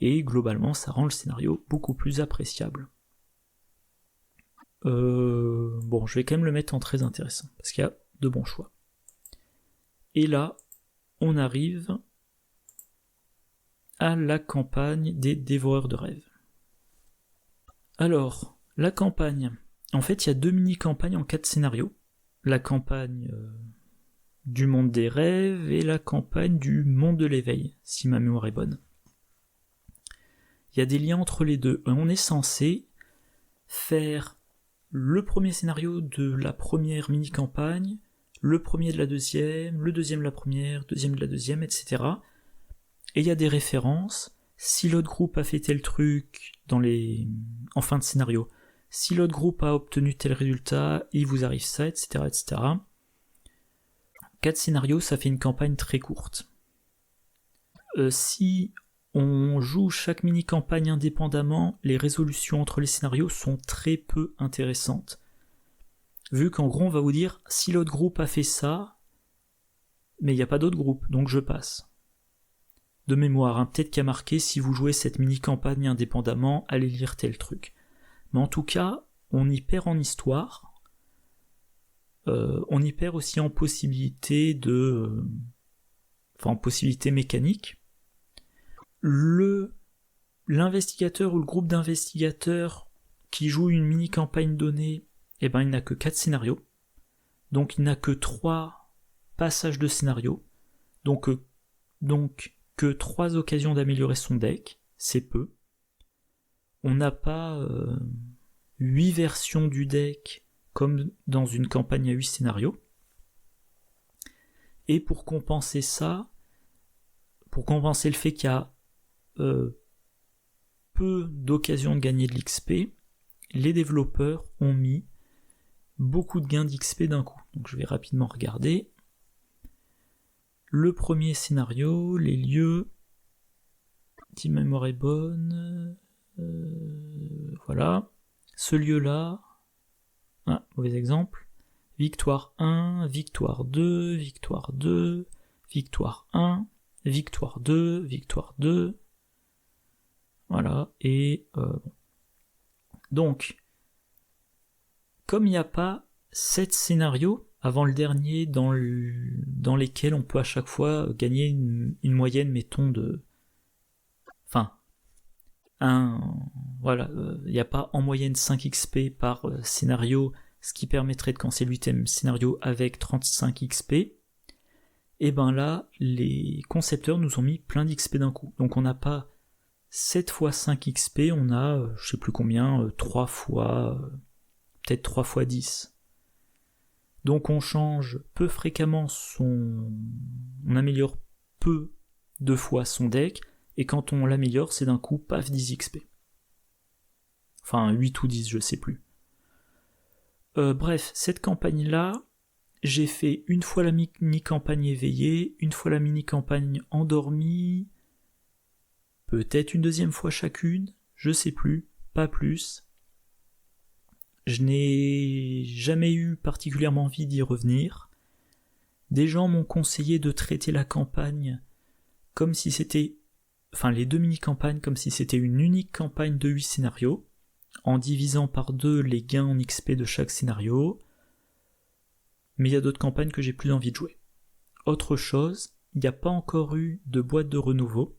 et globalement ça rend le scénario beaucoup plus appréciable. Je vais quand même le mettre en très intéressant, parce qu'il y a de bons choix. Et là, on arrive à la campagne des dévoreurs de rêves. Alors, la campagne, en fait il y a 2 mini-campagnes en 4 scénarios. La campagne du monde des rêves et la campagne du monde de l'éveil, si ma mémoire est bonne. Il y a des liens entre les deux. On est censé faire le premier scénario de la première mini-campagne, le premier de la deuxième, le deuxième de la première, deuxième de la deuxième, etc. Et il y a des références. Si l'autre groupe a fait tel truc en fin de scénario, si l'autre groupe a obtenu tel résultat, il vous arrive ça, etc., etc. 4 scénarios, ça fait une campagne très courte. Si on joue chaque mini-campagne indépendamment, les résolutions entre les scénarios sont très peu intéressantes. Vu qu'en gros, on va vous dire, si l'autre groupe a fait ça, mais il n'y a pas d'autre groupe, donc je passe. De mémoire, hein, peut-être qu'il y a marqué, si vous jouez cette mini-campagne indépendamment, allez lire tel truc. Mais en tout cas, on y perd en histoire, on y perd aussi en possibilité en possibilité mécanique. L'investigateur ou le groupe d'investigateurs qui joue une mini-campagne donnée, il n'a que 4 scénarios. Donc il n'a que 3 passages de scénario. Donc que 3 occasions d'améliorer son deck, c'est peu. On n'a pas 8 versions du deck comme dans une campagne à 8 scénarios. Et pour compenser ça, pour compenser le fait qu'il y a peu d'occasions de gagner de l'XP, les développeurs ont mis beaucoup de gains d'XP d'un coup. Donc je vais rapidement regarder. Le premier scénario, les lieux, si ma mémoire est bonne, voilà. Ce lieu-là, mauvais exemple. Victoire 1, victoire 2, victoire 2, victoire 1, victoire 2, victoire 2. Voilà, et donc, comme il n'y a pas 7 scénarios avant le dernier dans lesquels on peut à chaque fois gagner une moyenne, mettons, voilà, il n'y a pas en moyenne 5 XP par scénario, ce qui permettrait de commencer le 8ème scénario avec 35 XP, et là, les concepteurs nous ont mis plein d'XP d'un coup. Donc on n'a pas 7 fois 5 XP, on a, je sais plus combien, 3 fois, peut-être 3 fois 10. Donc on change peu fréquemment on améliore peu de fois son deck, et quand on l'améliore, c'est d'un coup, paf, 10 XP. Enfin, 8 ou 10, je sais plus. Bref, cette campagne-là, j'ai fait une fois la mini-campagne éveillée, une fois la mini-campagne endormie, peut-être une deuxième fois chacune, je sais plus, pas plus. Je n'ai jamais eu particulièrement envie d'y revenir. Des gens m'ont conseillé de traiter la campagne comme si c'était... les 2 mini-campagnes comme si c'était une unique campagne de 8 scénarios, en divisant par 2 les gains en XP de chaque scénario. Mais il y a d'autres campagnes que j'ai plus envie de jouer. Autre chose, il n'y a pas encore eu de boîte de renouveau.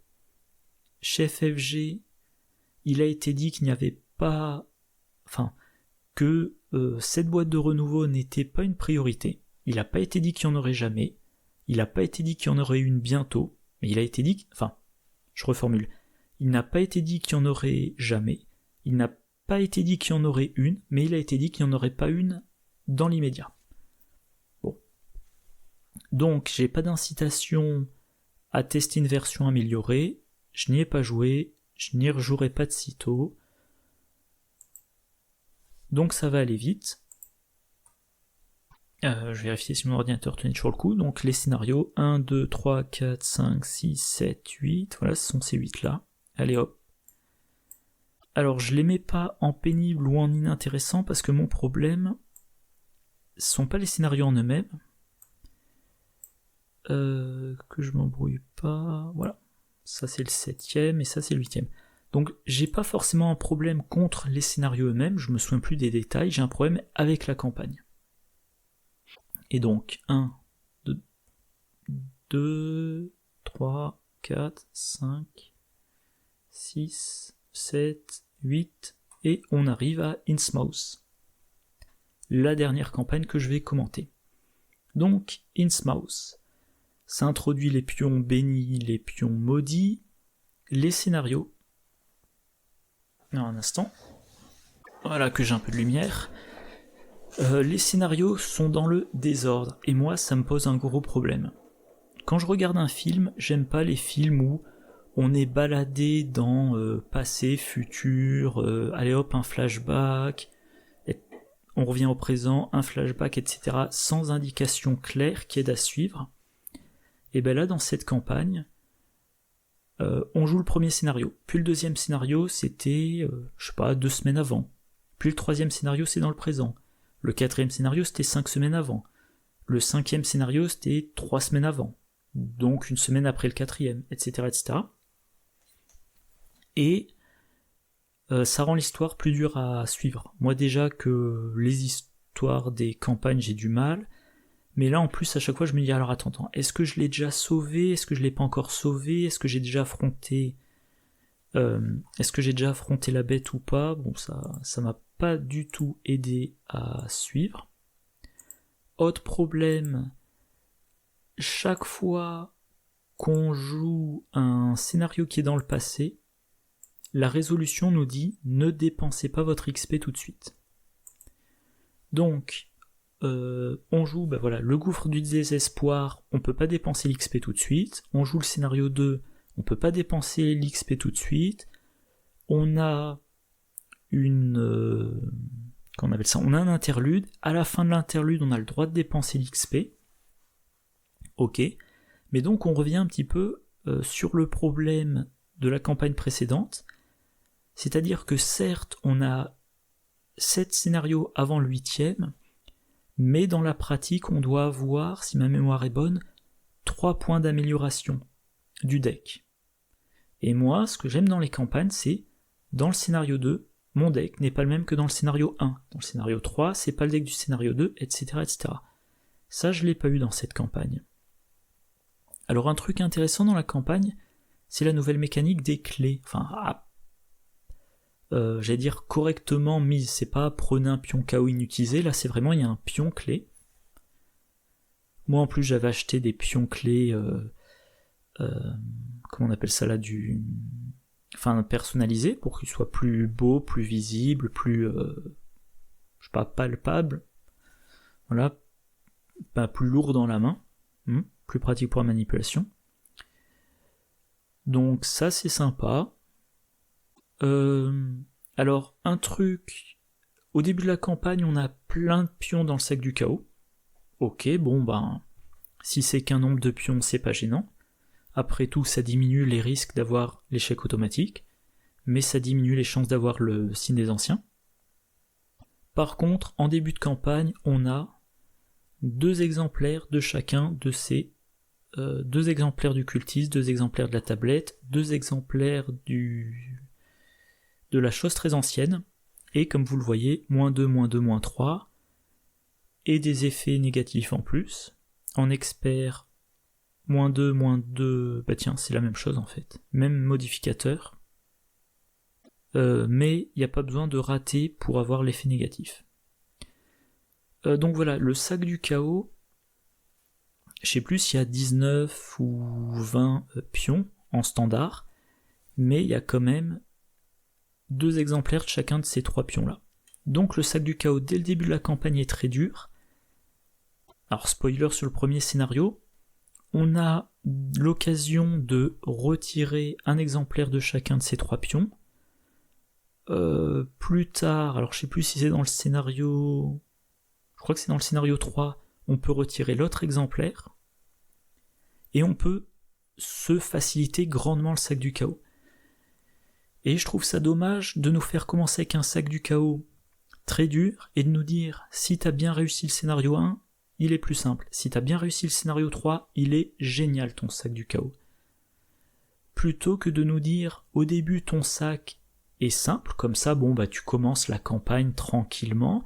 Chez FFG, il a été dit qu'il n'y avait pas... que cette boîte de renouveau n'était pas une priorité. Il n'a pas été dit qu'il n'y en aurait jamais. Il n'a pas été dit qu'il y en aurait une bientôt. Mais il a été dit... je reformule. Il n'a pas été dit qu'il y en aurait jamais. Il n'a pas été dit qu'il y en aurait une, mais il a été dit qu'il n'y en aurait pas une dans l'immédiat. Bon. Donc, j'ai pas d'incitation à tester une version améliorée. Je n'y ai pas joué. Je n'y rejouerai pas de sitôt. Donc ça va aller vite. Je vais vérifier si mon ordinateur tenait toujours le coup. Donc les scénarios 1, 2, 3, 4, 5, 6, 7, 8. Voilà, ce sont ces 8 là. Allez hop. Alors je les mets pas en pénible ou en inintéressant parce que mon problème, ce sont pas les scénarios en eux-mêmes. Que je m'embrouille pas. Voilà. Ça c'est le 7ème et ça c'est le 8ème. Donc j'ai pas forcément un problème contre les scénarios eux-mêmes, je me souviens plus des détails, j'ai un problème avec la campagne. Et donc 1, 2, 3, 4, 5, 6, 7, 8, et on arrive à Innsmouth. La dernière campagne que je vais commenter. Donc Innsmouth, ça introduit les pions bénis, les pions maudits, les scénarios. Alors, un instant. Voilà que j'ai un peu de lumière. Les scénarios sont dans le désordre, et moi ça me pose un gros problème. Quand je regarde un film, j'aime pas les films où on est baladé dans passé, futur, allez hop, un flashback, on revient au présent, un flashback, etc., sans indication claire qui aide à suivre. Et ben là, dans cette campagne, on joue le premier scénario, puis le deuxième scénario, c'était, je sais pas, 2 semaines avant, puis le troisième scénario, c'est dans le présent, le quatrième scénario, c'était 5 semaines avant, le cinquième scénario, c'était 3 semaines avant, donc une semaine après le quatrième, etc., etc., et ça rend l'histoire plus dure à suivre. Moi déjà que les histoires des campagnes j'ai du mal, mais là en plus à chaque fois je me dis alors attends, est-ce que je l'ai déjà sauvé, est-ce que je l'ai pas encore sauvé, est-ce que j'ai déjà affronté la bête ou pas. Bon, ça m'a pas du tout aidé à suivre. Autre problème, chaque fois qu'on joue un scénario qui est dans le passé, la résolution nous dit ne dépensez pas votre XP tout de suite. Donc, on joue le gouffre du désespoir, on peut pas dépenser l'XP tout de suite. On joue le scénario 2, on peut pas dépenser l'XP tout de suite. On a on a un interlude. À la fin de l'interlude, on a le droit de dépenser l'XP. Ok. Mais donc on revient un petit peu sur le problème de la campagne précédente. C'est-à-dire que certes, on a 7 scénarios avant le 8ème, mais dans la pratique, on doit avoir, si ma mémoire est bonne, 3 points d'amélioration du deck. Et moi, ce que j'aime dans les campagnes, c'est, dans le scénario 2, mon deck n'est pas le même que dans le scénario 1. Dans le scénario 3, c'est pas le deck du scénario 2, etc., etc. Ça, je l'ai pas eu dans cette campagne. Alors un truc intéressant dans la campagne, c'est la nouvelle mécanique des clés. Enfin, j'allais dire correctement mise, c'est pas prenez un pion KO inutilisé, là c'est vraiment il y a un pion clé. Moi en plus j'avais acheté des pions clés, comment on appelle ça là, personnalisés pour qu'ils soient plus beaux, plus visibles, plus, je sais pas, palpables, voilà, plus lourds dans la main, plus pratique pour la manipulation. Donc ça c'est sympa. Alors, un truc, au début de la campagne, on a plein de pions dans le sac du chaos. Ok, bon si c'est qu'un nombre de pions, c'est pas gênant. Après tout, ça diminue les risques d'avoir l'échec automatique, mais ça diminue les chances d'avoir le signe des anciens. Par contre, en début de campagne, on a 2 exemplaires de chacun de ces 2 exemplaires du cultiste, 2 exemplaires de la tablette, 2 exemplaires de la chose très ancienne, et comme vous le voyez, -2, -2, -3, et des effets négatifs en plus. En expert, -2, -2, bah tiens, c'est la même chose en fait, même modificateur, mais il n'y a pas besoin de rater pour avoir l'effet négatif. Donc voilà, le sac du chaos, je sais plus s'il y a 19 ou 20 pions en standard, mais il y a quand même 2 exemplaires de chacun de ces 3 pions-là. Donc le sac du chaos, dès le début de la campagne, est très dur. Alors spoiler sur le premier scénario, on a l'occasion de retirer un exemplaire de chacun de ces 3 pions. Plus tard, alors je sais plus si c'est dans le scénario... Je crois que c'est dans le scénario 3, on peut retirer l'autre exemplaire, et on peut se faciliter grandement le sac du chaos. Et je trouve ça dommage de nous faire commencer avec un sac du chaos très dur et de nous dire si t'as bien réussi le scénario 1, il est plus simple. Si t'as bien réussi le scénario 3, il est génial ton sac du chaos. Plutôt que de nous dire au début ton sac est simple, comme ça tu commences la campagne tranquillement,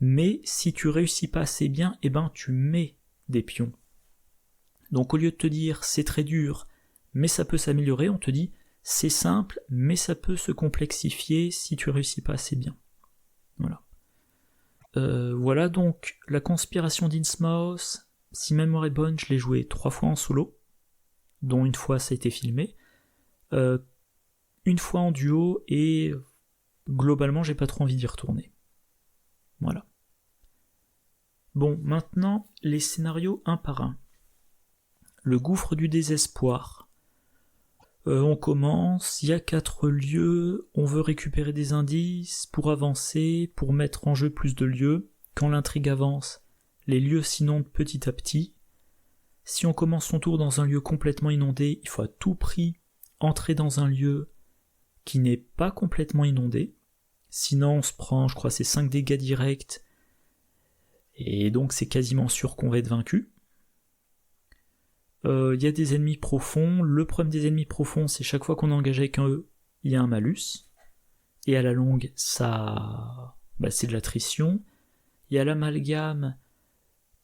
mais si tu réussis pas assez bien, tu mets des pions. Donc au lieu de te dire c'est très dur, mais ça peut s'améliorer, on te dit c'est simple, mais ça peut se complexifier si tu réussis pas assez bien. Voilà. Voilà donc la conspiration d'Innsmouth. Si ma mémoire est bonne, je l'ai joué 3 fois en solo, dont une fois ça a été filmé, une fois en duo, et globalement j'ai pas trop envie d'y retourner. Voilà. Bon, maintenant, les scénarios un par un. Le gouffre du désespoir. On commence, il y a 4 lieux, on veut récupérer des indices pour avancer, pour mettre en jeu plus de lieux. Quand l'intrigue avance, les lieux s'inondent petit à petit. Si on commence son tour dans un lieu complètement inondé, il faut à tout prix entrer dans un lieu qui n'est pas complètement inondé. Sinon on se prend, je crois, c'est 5 dégâts directs, et donc c'est quasiment sûr qu'on va être vaincu. Il y a des ennemis profonds. Le problème des ennemis profonds, c'est chaque fois qu'on est engagé avec eux, il y a un malus. Et à la longue, ça, c'est de l'attrition. Il y a l'amalgame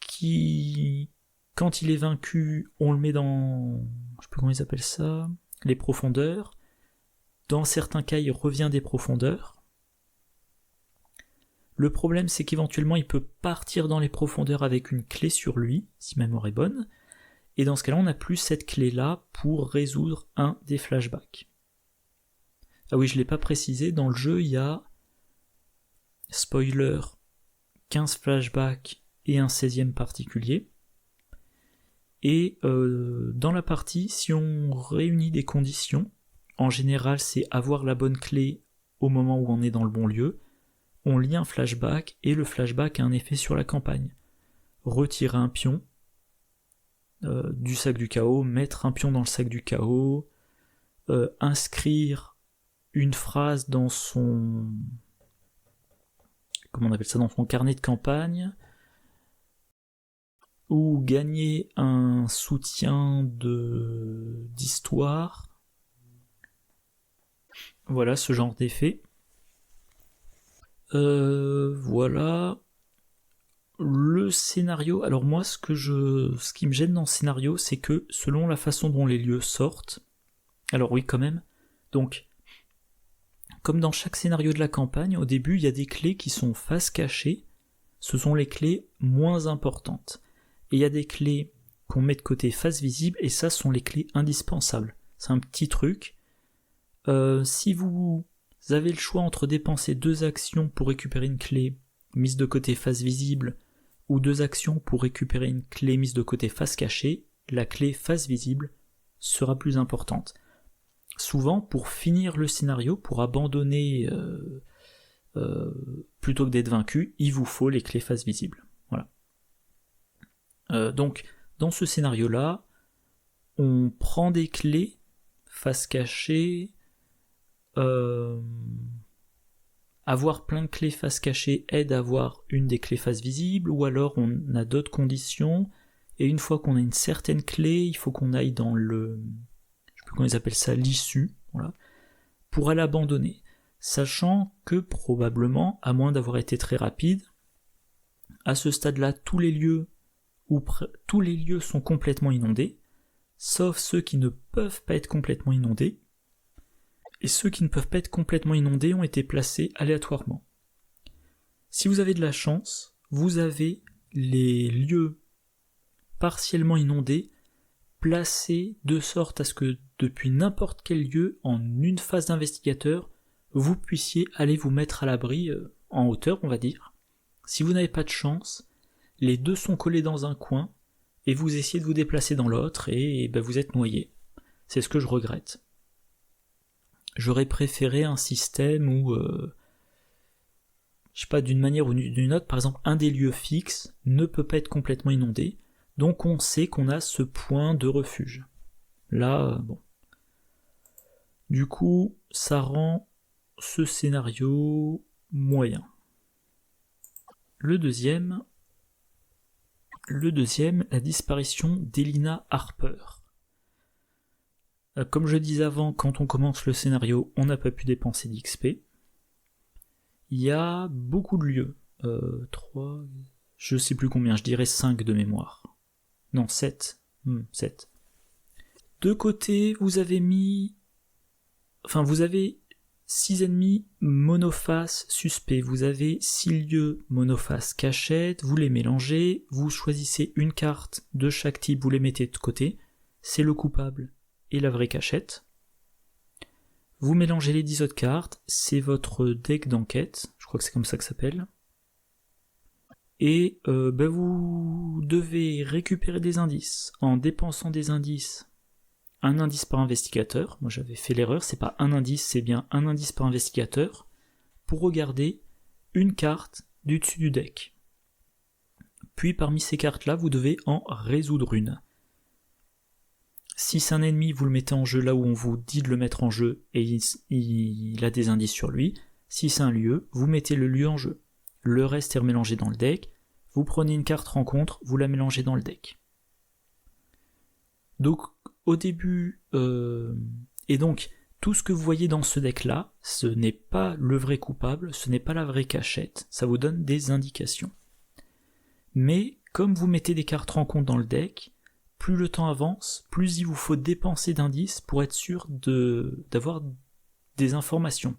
qui, quand il est vaincu, on le met dans, je sais plus comment ils appellent ça, les profondeurs. Dans certains cas, il revient des profondeurs. Le problème, c'est qu'éventuellement, il peut partir dans les profondeurs avec une clé sur lui, si ma mémoire est bonne. Et dans ce cas-là, on n'a plus cette clé-là pour résoudre un des flashbacks. Ah oui, je ne l'ai pas précisé, dans le jeu, il y a, spoiler, 15 flashbacks et un 16e particulier. Et dans la partie, si on réunit des conditions, en général, c'est avoir la bonne clé au moment où on est dans le bon lieu, on lit un flashback, et le flashback a un effet sur la campagne. Retirer un pion du sac du chaos, mettre un pion dans le sac du chaos, inscrire une phrase dans son, comment on appelle ça, dans son carnet de campagne, ou gagner un soutien d'histoire. Voilà, ce genre d'effet. Voilà. Le scénario, alors moi ce qui me gêne dans le scénario, c'est que selon la façon dont les lieux sortent, alors oui quand même, donc comme dans chaque scénario de la campagne, au début il y a des clés qui sont face cachée, ce sont les clés moins importantes, et il y a des clés qu'on met de côté face visible, et ça sont les clés indispensables. C'est un petit truc, si vous avez le choix entre dépenser 2 actions pour récupérer une clé mise de côté face visible, ou 2 actions pour récupérer une clé mise de côté face cachée, la clé face visible sera plus importante. Souvent, pour finir le scénario, pour abandonner plutôt que d'être vaincu, il vous faut les clés face visible. Voilà. Donc, dans ce scénario-là, on prend des clés face cachée, avoir plein de clés face cachée aide à avoir une des clés face visible, ou alors on a d'autres conditions, et une fois qu'on a une certaine clé, il faut qu'on aille dans le, je sais plus comment ils appellent ça, l'issue, voilà, pour aller abandonner. Sachant que probablement, à moins d'avoir été très rapide, à ce stade-là, tous les lieux sont complètement inondés, sauf ceux qui ne peuvent pas être complètement inondés, et ceux qui ne peuvent pas être complètement inondés ont été placés aléatoirement. Si vous avez de la chance, vous avez les lieux partiellement inondés placés de sorte à ce que depuis n'importe quel lieu, en une phase d'investigateur, vous puissiez aller vous mettre à l'abri en hauteur, on va dire. Si vous n'avez pas de chance, les 2 sont collés dans un coin, et vous essayez de vous déplacer dans l'autre, et vous êtes noyé. C'est ce que je regrette. J'aurais préféré un système où, je sais pas, d'une manière ou d'une autre, par exemple, un des lieux fixes ne peut pas être complètement inondé, donc on sait qu'on a ce point de refuge. Là, bon. Du coup, ça rend ce scénario moyen. Le deuxième, la disparition d'Elina Harper. Comme je disais avant, quand on commence le scénario, on n'a pas pu dépenser d'XP. Il y a beaucoup de lieux. 3, je sais plus combien, je dirais 5 de mémoire. Non, 7. 7. De côté, vous avez 6 ennemis monoface suspects. Vous avez 6 lieux monoface cachette, vous les mélangez, vous choisissez une carte de chaque type, vous les mettez de côté. C'est le coupable et la vraie cachette. Vous mélangez les 10 autres cartes, c'est votre deck d'enquête, je crois que c'est comme ça que ça s'appelle. Et vous devez récupérer des indices en dépensant des indices. Un indice par investigateur, moi j'avais fait l'erreur, c'est pas un indice, c'est bien un indice par investigateur, pour regarder une carte du dessus du deck. Puis parmi ces cartes-là, vous devez en résoudre une. Si c'est un ennemi, vous le mettez en jeu là où on vous dit de le mettre en jeu et il a des indices sur lui. Si c'est un lieu, vous mettez le lieu en jeu. Le reste est remélangé dans le deck. Vous prenez une carte rencontre, vous la mélangez dans le deck. Donc au début, et donc tout ce que vous voyez dans ce deck-là, ce n'est pas le vrai coupable, ce n'est pas la vraie cachette, ça vous donne des indications. Mais comme vous mettez des cartes rencontre dans le deck, plus le temps avance, plus il vous faut dépenser d'indices pour être sûr d'avoir des informations.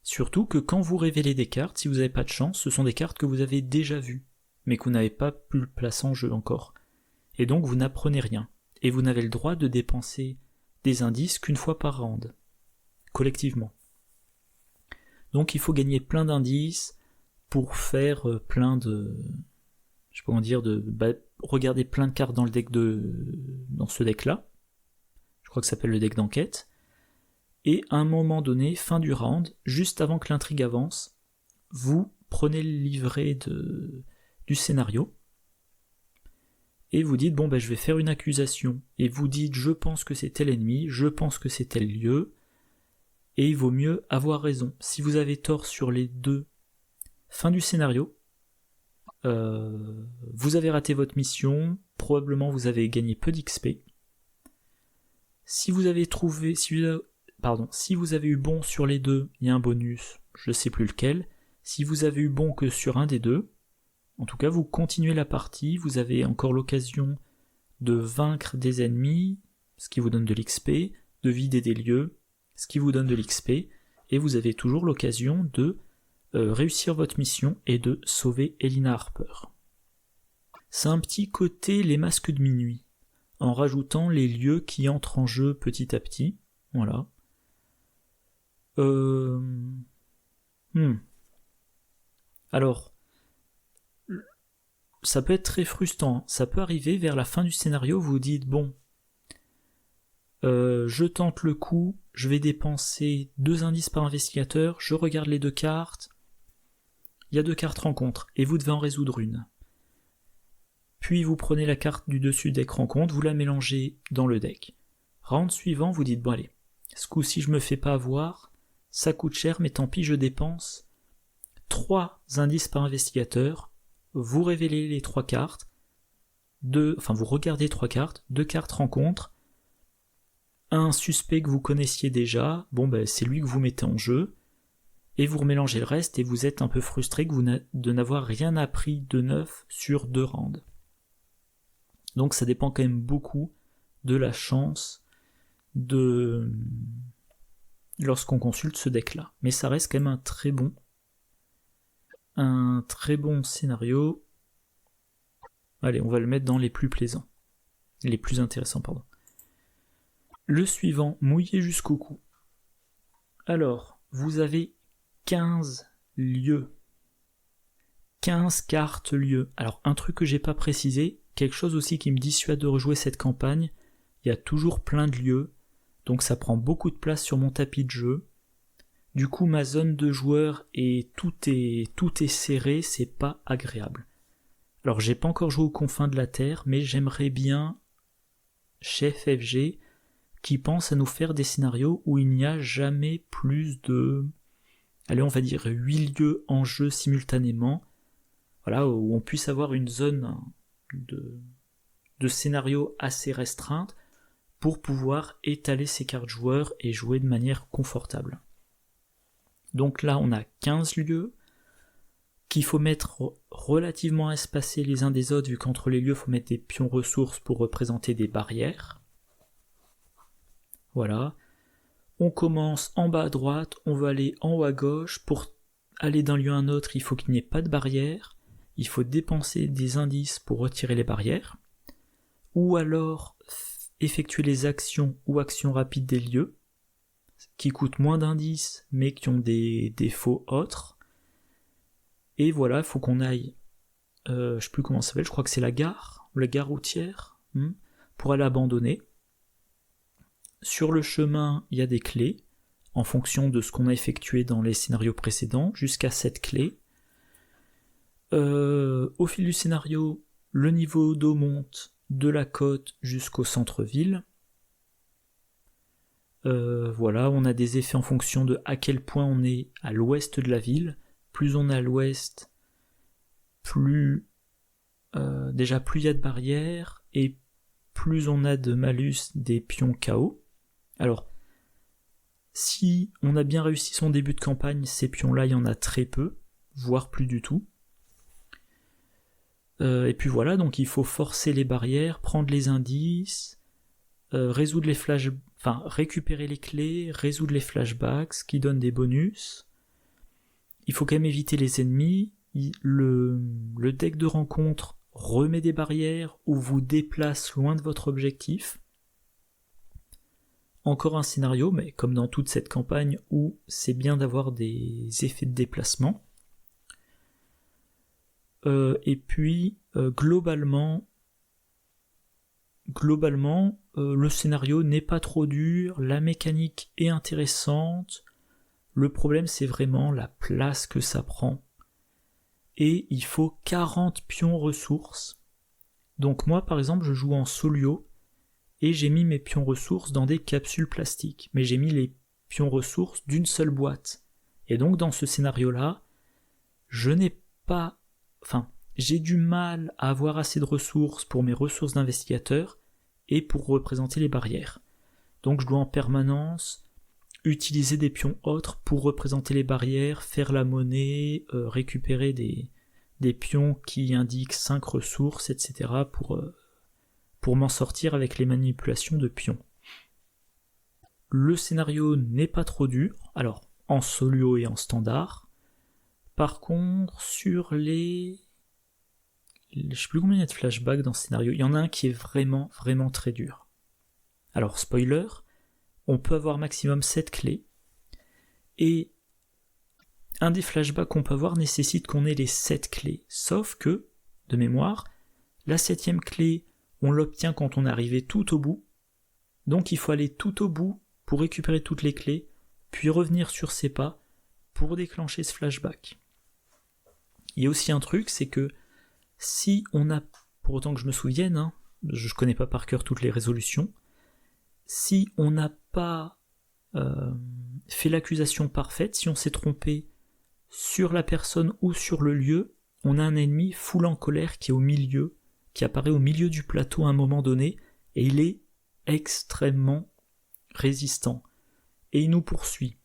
Surtout que quand vous révélez des cartes, si vous n'avez pas de chance, ce sont des cartes que vous avez déjà vues, mais que vous n'avez pas pu le placer en jeu encore. Et donc vous n'apprenez rien. Et vous n'avez le droit de dépenser des indices qu'une fois par round, collectivement. Donc il faut gagner plein d'indices pour faire plein de... je sais pas comment dire, regarder plein de cartes dans le deck dans ce deck-là. Je crois que ça s'appelle le deck d'enquête. Et à un moment donné, fin du round, juste avant que l'intrigue avance, vous prenez le livret du scénario et vous dites je vais faire une accusation, et vous dites je pense que c'est tel ennemi, je pense que c'est tel lieu, et il vaut mieux avoir raison. Si vous avez tort sur les deux fins du scénario, vous avez raté votre mission, probablement vous avez gagné peu d'XP. Si vous avez eu bon sur les deux, il y a un bonus, je sais plus lequel. Si vous avez eu bon que sur un des deux, en tout cas vous continuez la partie, vous avez encore l'occasion de vaincre des ennemis, ce qui vous donne de l'XP, de vider des lieux, ce qui vous donne de l'XP, et vous avez toujours l'occasion de réussir votre mission et de sauver Elina Harper. C'est un petit côté les masques de minuit, en rajoutant les lieux qui entrent en jeu petit à petit, voilà. Alors, ça peut être très frustrant, ça peut arriver vers la fin du scénario, vous vous dites je tente le coup, je vais dépenser 2 indices par investigateur, je regarde les 2 cartes, il y a 2 cartes rencontre, et vous devez en résoudre une. Puis vous prenez la carte du dessus deck rencontre, vous la mélangez dans le deck. Round suivant, vous dites allez, ce coup-ci je me fais pas avoir, ça coûte cher, mais tant pis, je dépense 3 indices par investigateur, vous révélez les 3 cartes, vous regardez 3 cartes, 2 cartes rencontre, un suspect que vous connaissiez déjà, c'est lui que vous mettez en jeu, et vous remélangez le reste, et vous êtes un peu frustré de n'avoir rien appris de neuf sur 2 rounds. Donc ça dépend quand même beaucoup de la chance lorsqu'on consulte ce deck-là. Mais ça reste quand même un très bon scénario. Allez, on va le mettre dans les plus plaisants. Les plus intéressants, pardon. Le suivant, mouillé jusqu'au cou. Alors, vous avez 15 lieux. 15 cartes lieux. Alors, un truc que j'ai pas précisé, quelque chose aussi qui me dissuade de rejouer cette campagne, il y a toujours plein de lieux, donc ça prend beaucoup de place sur mon tapis de jeu. Du coup, ma zone de joueur tout est serré, c'est pas agréable. Alors, j'ai pas encore joué aux confins de la Terre, mais j'aimerais bien, chez FFG, qui pense à nous faire des scénarios où il n'y a jamais plus de, on va dire 8 lieux en jeu simultanément, voilà, où on puisse avoir une zone de scénario assez restreinte pour pouvoir étaler ses cartes joueurs et jouer de manière confortable. Donc là, on a 15 lieux qu'il faut mettre relativement espacés les uns des autres, vu qu'entre les lieux, il faut mettre des pions ressources pour représenter des barrières. Voilà. On commence en bas à droite, on va aller en haut à gauche. Pour aller d'un lieu à un autre, il faut qu'il n'y ait pas de barrière. Il faut dépenser des indices pour retirer les barrières. Ou alors effectuer les actions ou actions rapides des lieux, qui coûtent moins d'indices, mais qui ont des défauts autres. Et voilà, il faut qu'on aille je sais plus comment ça s'appelle, je crois que c'est la gare routière, pour aller abandonner. Sur le chemin, il y a des clés, en fonction de ce qu'on a effectué dans les scénarios précédents, jusqu'à 7 clés. Au fil du scénario, le niveau d'eau monte de la côte jusqu'au centre-ville. Voilà, on a des effets en fonction de à quel point on est à l'ouest de la ville. Plus on est à l'ouest, plus il y a de barrières, et plus on a de malus des pions KO. Alors, si on a bien réussi son début de campagne, ces pions-là, il y en a très peu, voire plus du tout. Et puis voilà, donc il faut forcer les barrières, prendre les indices, résoudre les récupérer les clés, résoudre les flashbacks, ce qui donne des bonus. Il faut quand même éviter les ennemis. Le deck de rencontre remet des barrières ou vous déplace loin de votre objectif. Encore un scénario, mais comme dans toute cette campagne, où c'est bien d'avoir des effets de déplacement. Et puis, globalement, le scénario n'est pas trop dur, la mécanique est intéressante, le problème c'est vraiment la place que ça prend. Et il faut 40 pions ressources. Donc moi par exemple je joue en solio, et j'ai mis mes pions ressources dans des capsules plastiques, mais j'ai mis les pions ressources d'une seule boîte. Et donc dans ce scénario-là, j'ai du mal à avoir assez de ressources pour mes ressources d'investigateur et pour représenter les barrières. Donc je dois en permanence utiliser des pions autres pour représenter les barrières, faire la monnaie, récupérer des pions qui indiquent 5 ressources, etc. pour m'en sortir avec les manipulations de pions. Le scénario n'est pas trop dur, alors en solo et en standard. Par contre, sur je sais plus combien il y a de flashbacks dans ce scénario, il y en a un qui est vraiment, vraiment très dur. Alors, spoiler, on peut avoir maximum 7 clés, et un des flashbacks qu'on peut avoir nécessite qu'on ait les 7 clés, sauf que, de mémoire, la 7ème clé, on l'obtient quand on est arrivé tout au bout, donc il faut aller tout au bout pour récupérer toutes les clés, puis revenir sur ses pas pour déclencher ce flashback. Il y a aussi un truc, c'est que si on a, pour autant que je me souvienne, je connais pas par cœur toutes les résolutions, si on n'a pas fait l'accusation parfaite, si on s'est trompé sur la personne ou sur le lieu, on a un ennemi full en colère qui est au milieu, qui apparaît au milieu du plateau à un moment donné, et il est extrêmement résistant. Et il nous poursuit.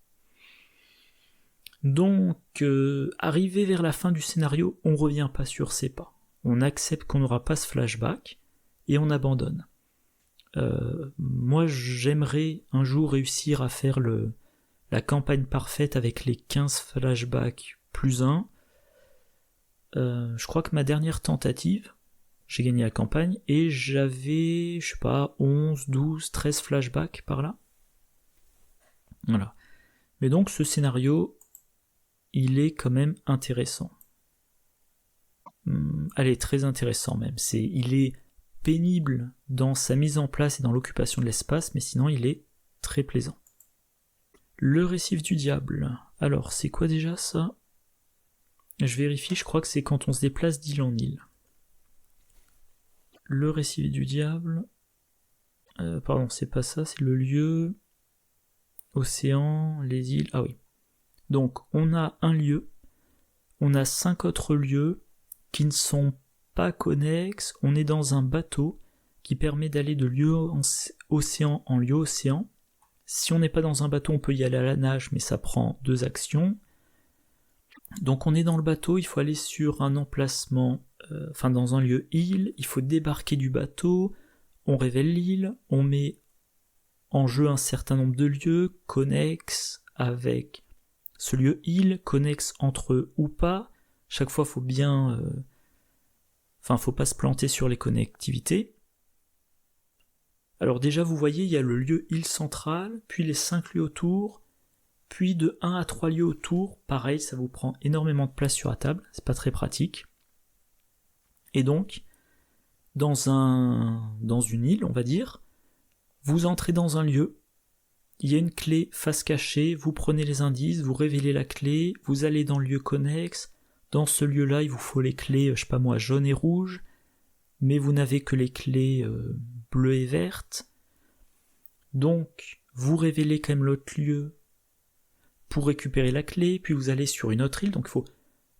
Donc, arrivé vers la fin du scénario, on revient pas sur ses pas. On accepte qu'on n'aura pas ce flashback, et on abandonne. Moi, j'aimerais un jour réussir à faire la campagne parfaite avec les 15 flashbacks plus 1. Je crois que ma dernière tentative, j'ai gagné la campagne, et j'avais, 11, 12, 13 flashbacks par là. Voilà. Mais donc, ce scénario, il est quand même intéressant. Allez, très intéressant même. Il est pénible dans sa mise en place et dans l'occupation de l'espace, mais sinon il est très plaisant. Le récif du diable. Alors, c'est quoi déjà ça ? Je vérifie, je crois que c'est quand on se déplace d'île en île. Le récif du diable... pardon, c'est pas ça, c'est le lieu... Océan, les îles... Ah oui. Donc, on a un lieu, on a 5 autres lieux qui ne sont pas connexes, on est dans un bateau qui permet d'aller de lieu océan en lieu océan. Si on n'est pas dans un bateau, on peut y aller à la nage, mais ça prend 2 actions. Donc on est dans le bateau, il faut aller sur un emplacement, dans un lieu île, il faut débarquer du bateau, on révèle l'île, on met en jeu un certain nombre de lieux connexes avec ce lieu île, connexes entre eux ou pas. Chaque fois, faut bien... faut pas se planter sur les connectivités. Alors déjà, vous voyez, il y a le lieu île centrale, puis les 5 lieux autour, puis de 1 à 3 lieux autour. Pareil, ça vous prend énormément de place sur la table, c'est pas très pratique. Et donc, dans une île, on va dire, vous entrez dans un lieu, il y a une clé face cachée, vous prenez les indices, vous révélez la clé, vous allez dans le lieu connexe, dans ce lieu-là, il vous faut les clés, je sais pas moi, jaunes et rouges, mais vous n'avez que les clés bleues et vertes. Donc, vous révélez quand même l'autre lieu pour récupérer la clé, puis vous allez sur une autre île, donc il faut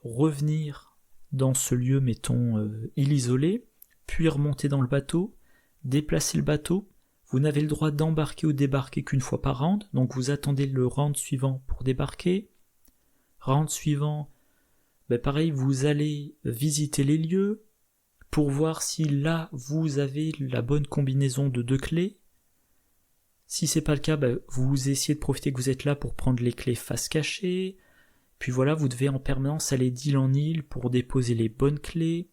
revenir dans ce lieu, mettons, île isolée, puis remonter dans le bateau, déplacer le bateau. Vous n'avez le droit d'embarquer ou débarquer qu'une fois par round, donc vous attendez le round suivant pour débarquer. Round suivant, pareil, vous allez visiter les lieux pour voir si là vous avez la bonne combinaison de 2 clés. Si c'est pas le cas, vous essayez de profiter que vous êtes là pour prendre les clés face cachée. Puis voilà, vous devez en permanence aller d'île en île pour déposer les bonnes clés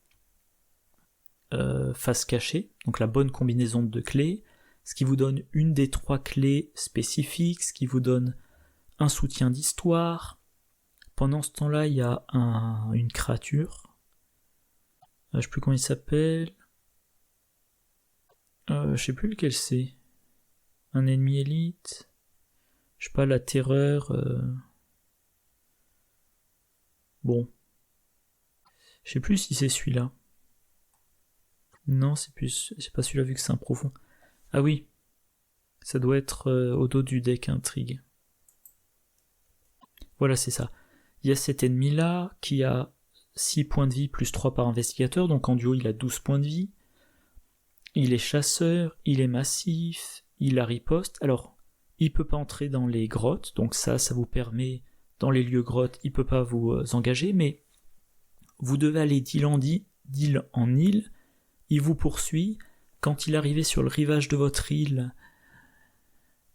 face cachée, donc la bonne combinaison de 2 clés, ce qui vous donne une des 3 clés spécifiques, ce qui vous donne un soutien d'histoire. Pendant ce temps-là, il y a une créature. Je sais plus comment il s'appelle. Je sais plus lequel c'est. Un ennemi élite. Je sais pas, la terreur. Bon. Je sais plus si c'est celui-là. Non, c'est pas celui-là vu que c'est un profond. Ah oui. Ça doit être au dos du deck intrigue. Voilà, c'est ça. Il y a cet ennemi-là qui a 6 points de vie plus 3 par investigateur, donc en duo il a 12 points de vie. Il est chasseur, il est massif, il a riposte. Alors, il peut pas entrer dans les grottes, donc ça vous permet, dans les lieux grottes, il peut pas vous engager, mais vous devez aller d'île en île, il vous poursuit. Quand il arrive sur le rivage de votre île,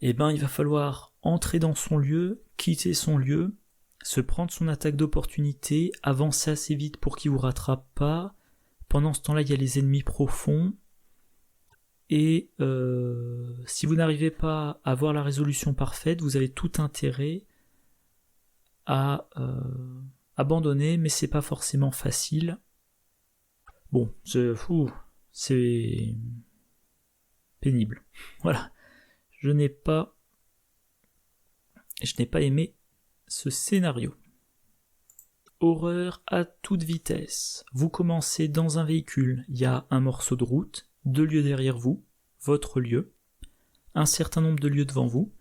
il va falloir entrer dans son lieu, quitter son lieu, se prendre son attaque d'opportunité, avancer assez vite pour qu'il vous rattrape pas. Pendant ce temps-là, il y a les ennemis profonds. Et si vous n'arrivez pas à avoir la résolution parfaite, vous avez tout intérêt à abandonner, mais c'est pas forcément facile. Bon, c'est pénible. Voilà. Je n'ai pas aimé ce scénario. Horreur à toute vitesse. Vous commencez dans un véhicule, il y a un morceau de route, 2 lieux derrière vous, votre lieu, un certain nombre de lieux devant vous.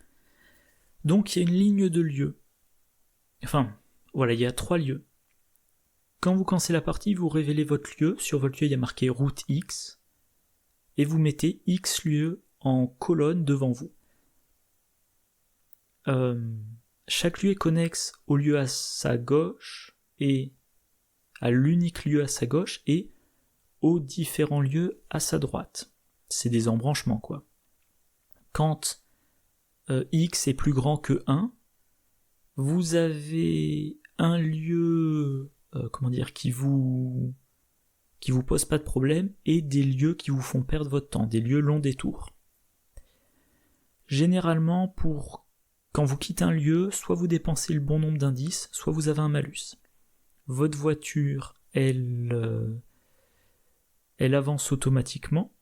Donc il y a une ligne de lieux. Enfin, voilà, il y a 3 lieux. Quand vous commencez la partie, vous révélez votre lieu. Sur votre lieu, il y a marqué route X. Et vous mettez X lieu en colonne devant vous. Chaque lieu est connexe au lieu à sa gauche et à l'unique lieu à sa gauche et aux différents lieux à sa droite. C'est des embranchements, quoi. Quand X est plus grand que 1, vous avez un lieu qui vous pose pas de problème et des lieux qui vous font perdre votre temps, des lieux long détour. Généralement, quand vous quittez un lieu, soit vous dépensez le bon nombre d'indices, soit vous avez un malus. Votre voiture, elle avance automatiquement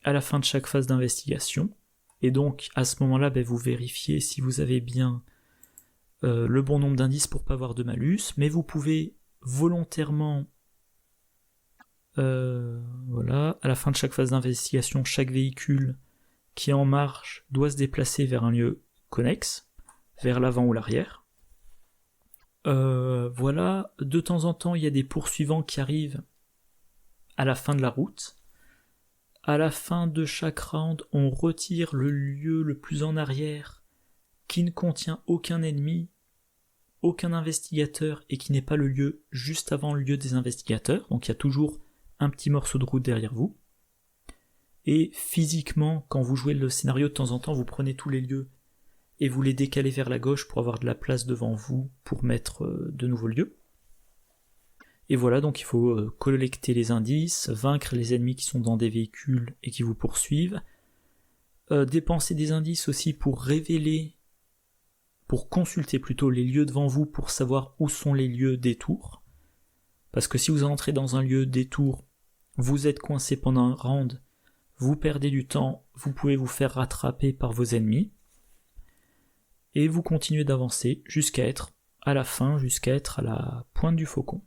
à la fin de chaque phase d'investigation. Et donc, à ce moment-là, vous vérifiez si vous avez bien le bon nombre d'indices pour pas avoir de malus, mais vous pouvez volontairement, à la fin de chaque phase d'investigation, chaque véhicule qui est en marche doit se déplacer vers un lieu connexe, vers l'avant ou l'arrière. De temps en temps, il y a des poursuivants qui arrivent à la fin de la route. À la fin de chaque round, on retire le lieu le plus en arrière qui ne contient aucun ennemi, aucun investigateur et qui n'est pas le lieu juste avant le lieu des investigateurs. Donc il y a toujours un petit morceau de route derrière vous. Et physiquement, quand vous jouez le scénario, de temps en temps, vous prenez tous les lieux et vous les décalez vers la gauche pour avoir de la place devant vous pour mettre de nouveaux lieux. Et voilà, donc il faut collecter les indices, vaincre les ennemis qui sont dans des véhicules et qui vous poursuivent, dépenser des indices aussi pour consulter plutôt les lieux devant vous pour savoir où sont les lieux des tours. Parce que si vous entrez dans un lieu détour, vous êtes coincé pendant un round, vous perdez du temps, vous pouvez vous faire rattraper par vos ennemis, et vous continuez d'avancer jusqu'à être à la fin, jusqu'à être à la pointe du faucon.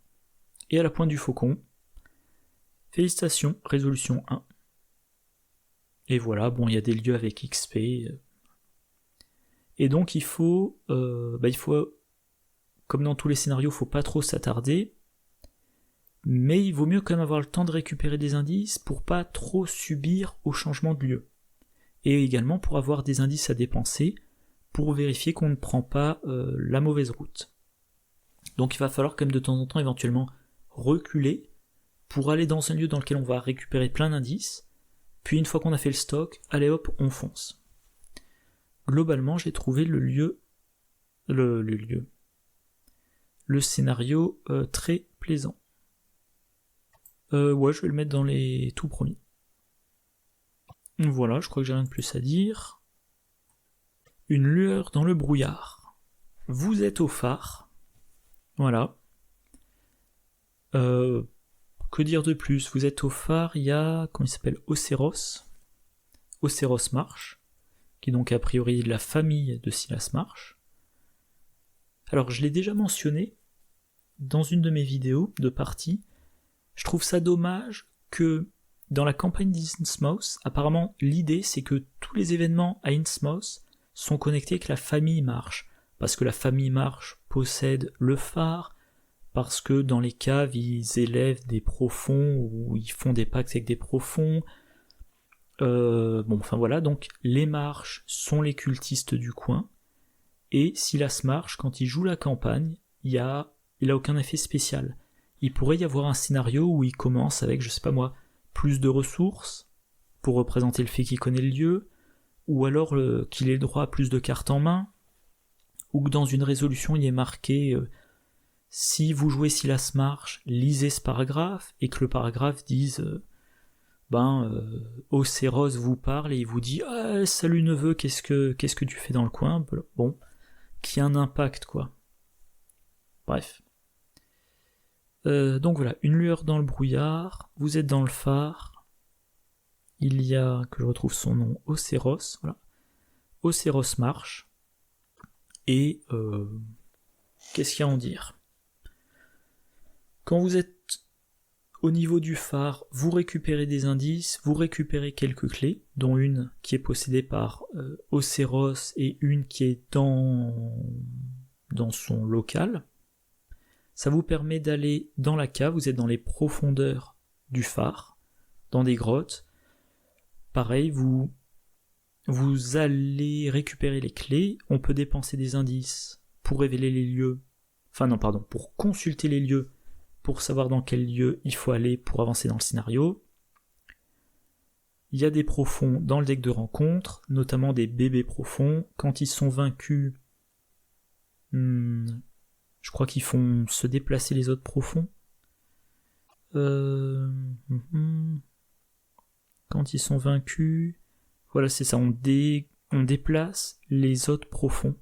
Et à la pointe du faucon, félicitations, résolution 1. Et voilà, bon, il y a des lieux avec XP. Et donc il faut, comme dans tous les scénarios, il faut pas trop s'attarder, mais il vaut mieux quand même avoir le temps de récupérer des indices pour pas trop subir au changement de lieu. Et également pour avoir des indices à dépenser pour vérifier qu'on ne prend pas la mauvaise route. Donc il va falloir quand même de temps en temps éventuellement reculer pour aller dans un lieu dans lequel on va récupérer plein d'indices, puis une fois qu'on a fait le stock, allez hop, on fonce. Globalement, j'ai trouvé le scénario très plaisant. Ouais, je vais le mettre dans les tout premiers. Voilà, je crois que j'ai rien de plus à dire. Une lueur dans le brouillard. Vous êtes au phare. Voilà. Que dire de plus? Vous êtes au phare, il y a, comment il s'appelle, Océros Marsh, qui est donc a priori de la famille de Silas Marsh. Alors je l'ai déjà mentionné dans une de mes vidéos de partie. Je trouve ça dommage que dans la campagne d'Innsmouth, apparemment l'idée c'est que tous les événements à Innsmouth sont connectés avec la famille Marsh, parce que la famille Marsh possède le phare, parce que dans les caves ils élèvent des profonds ou ils font des pactes avec des profonds. Voilà, donc les Marsh sont les cultistes du coin, et Silas Marsh, quand il joue la campagne, il a aucun effet spécial. Il pourrait y avoir un scénario où il commence avec, je sais pas moi, plus de ressources pour représenter le fait qu'il connaît le lieu, ou alors qu'il ait le droit à plus de cartes en main, ou que dans une résolution il est marqué si vous jouez Silas Marsh, lisez ce paragraphe, et que le paragraphe dise Océros vous parle et il vous dit salut neveu, qu'est-ce que tu fais dans le coin? Bon, qui a un impact quoi. Bref. Donc voilà, une lueur dans le brouillard, vous êtes dans le phare, il y a, que je retrouve son nom, Océros, voilà. Océros Marsh, et qu'est-ce qu'il y a à en dire? Quand vous êtes au niveau du phare, vous récupérez des indices, vous récupérez quelques clés, dont une qui est possédée par Océros et une qui est dans son local. Ça vous permet d'aller dans la cave, vous êtes dans les profondeurs du phare, dans des grottes. Pareil, vous allez récupérer les clés, on peut dépenser des indices pour révéler les lieux, pour consulter les lieux, pour savoir dans quel lieu il faut aller pour avancer dans le scénario. Il y a des profonds dans le deck de rencontre, notamment des bébés profonds. Quand ils sont vaincus, je crois qu'ils font se déplacer les autres profonds. Quand ils sont vaincus, voilà, c'est ça, on déplace les autres profonds.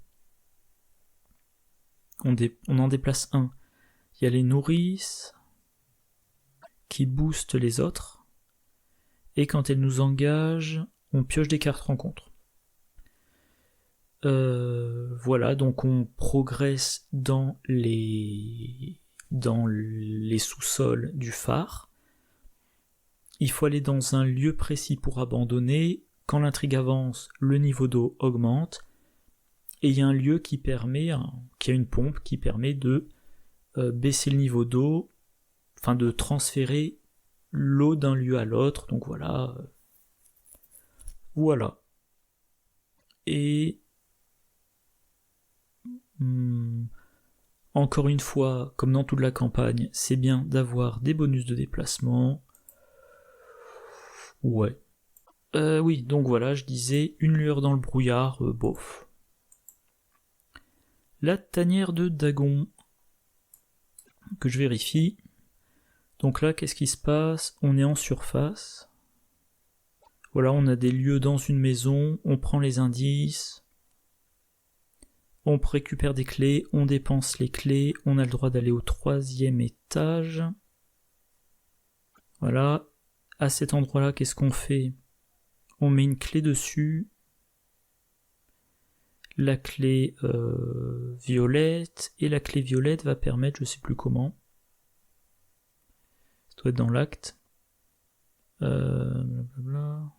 On en déplace un. Il y a les nourrices qui boostent les autres. Et quand elles nous engagent, on pioche des cartes rencontres. Voilà, donc on progresse dans les sous-sols du phare. Il faut aller dans un lieu précis pour abandonner. Quand l'intrigue avance, le niveau d'eau augmente. Et il y a un lieu qui a une pompe qui permet de baisser le niveau d'eau, de transférer l'eau d'un lieu à l'autre. Donc voilà. Voilà. Et encore une fois, comme dans toute la campagne, c'est bien d'avoir des bonus de déplacement. Ouais. Oui, donc voilà, je disais une lueur dans le brouillard, bof. La tanière de Dagon, que je vérifie. Donc là, qu'est-ce qui se passe? On est en surface. Voilà, on a des lieux dans une maison, on prend les indices. On récupère des clés, on dépense les clés, on a le droit d'aller au 3e étage. Voilà. À cet endroit-là, qu'est-ce qu'on fait? On met une clé dessus. La clé violette. Et la clé violette va permettre, je sais plus comment. Ça doit être dans l'acte. Blablabla.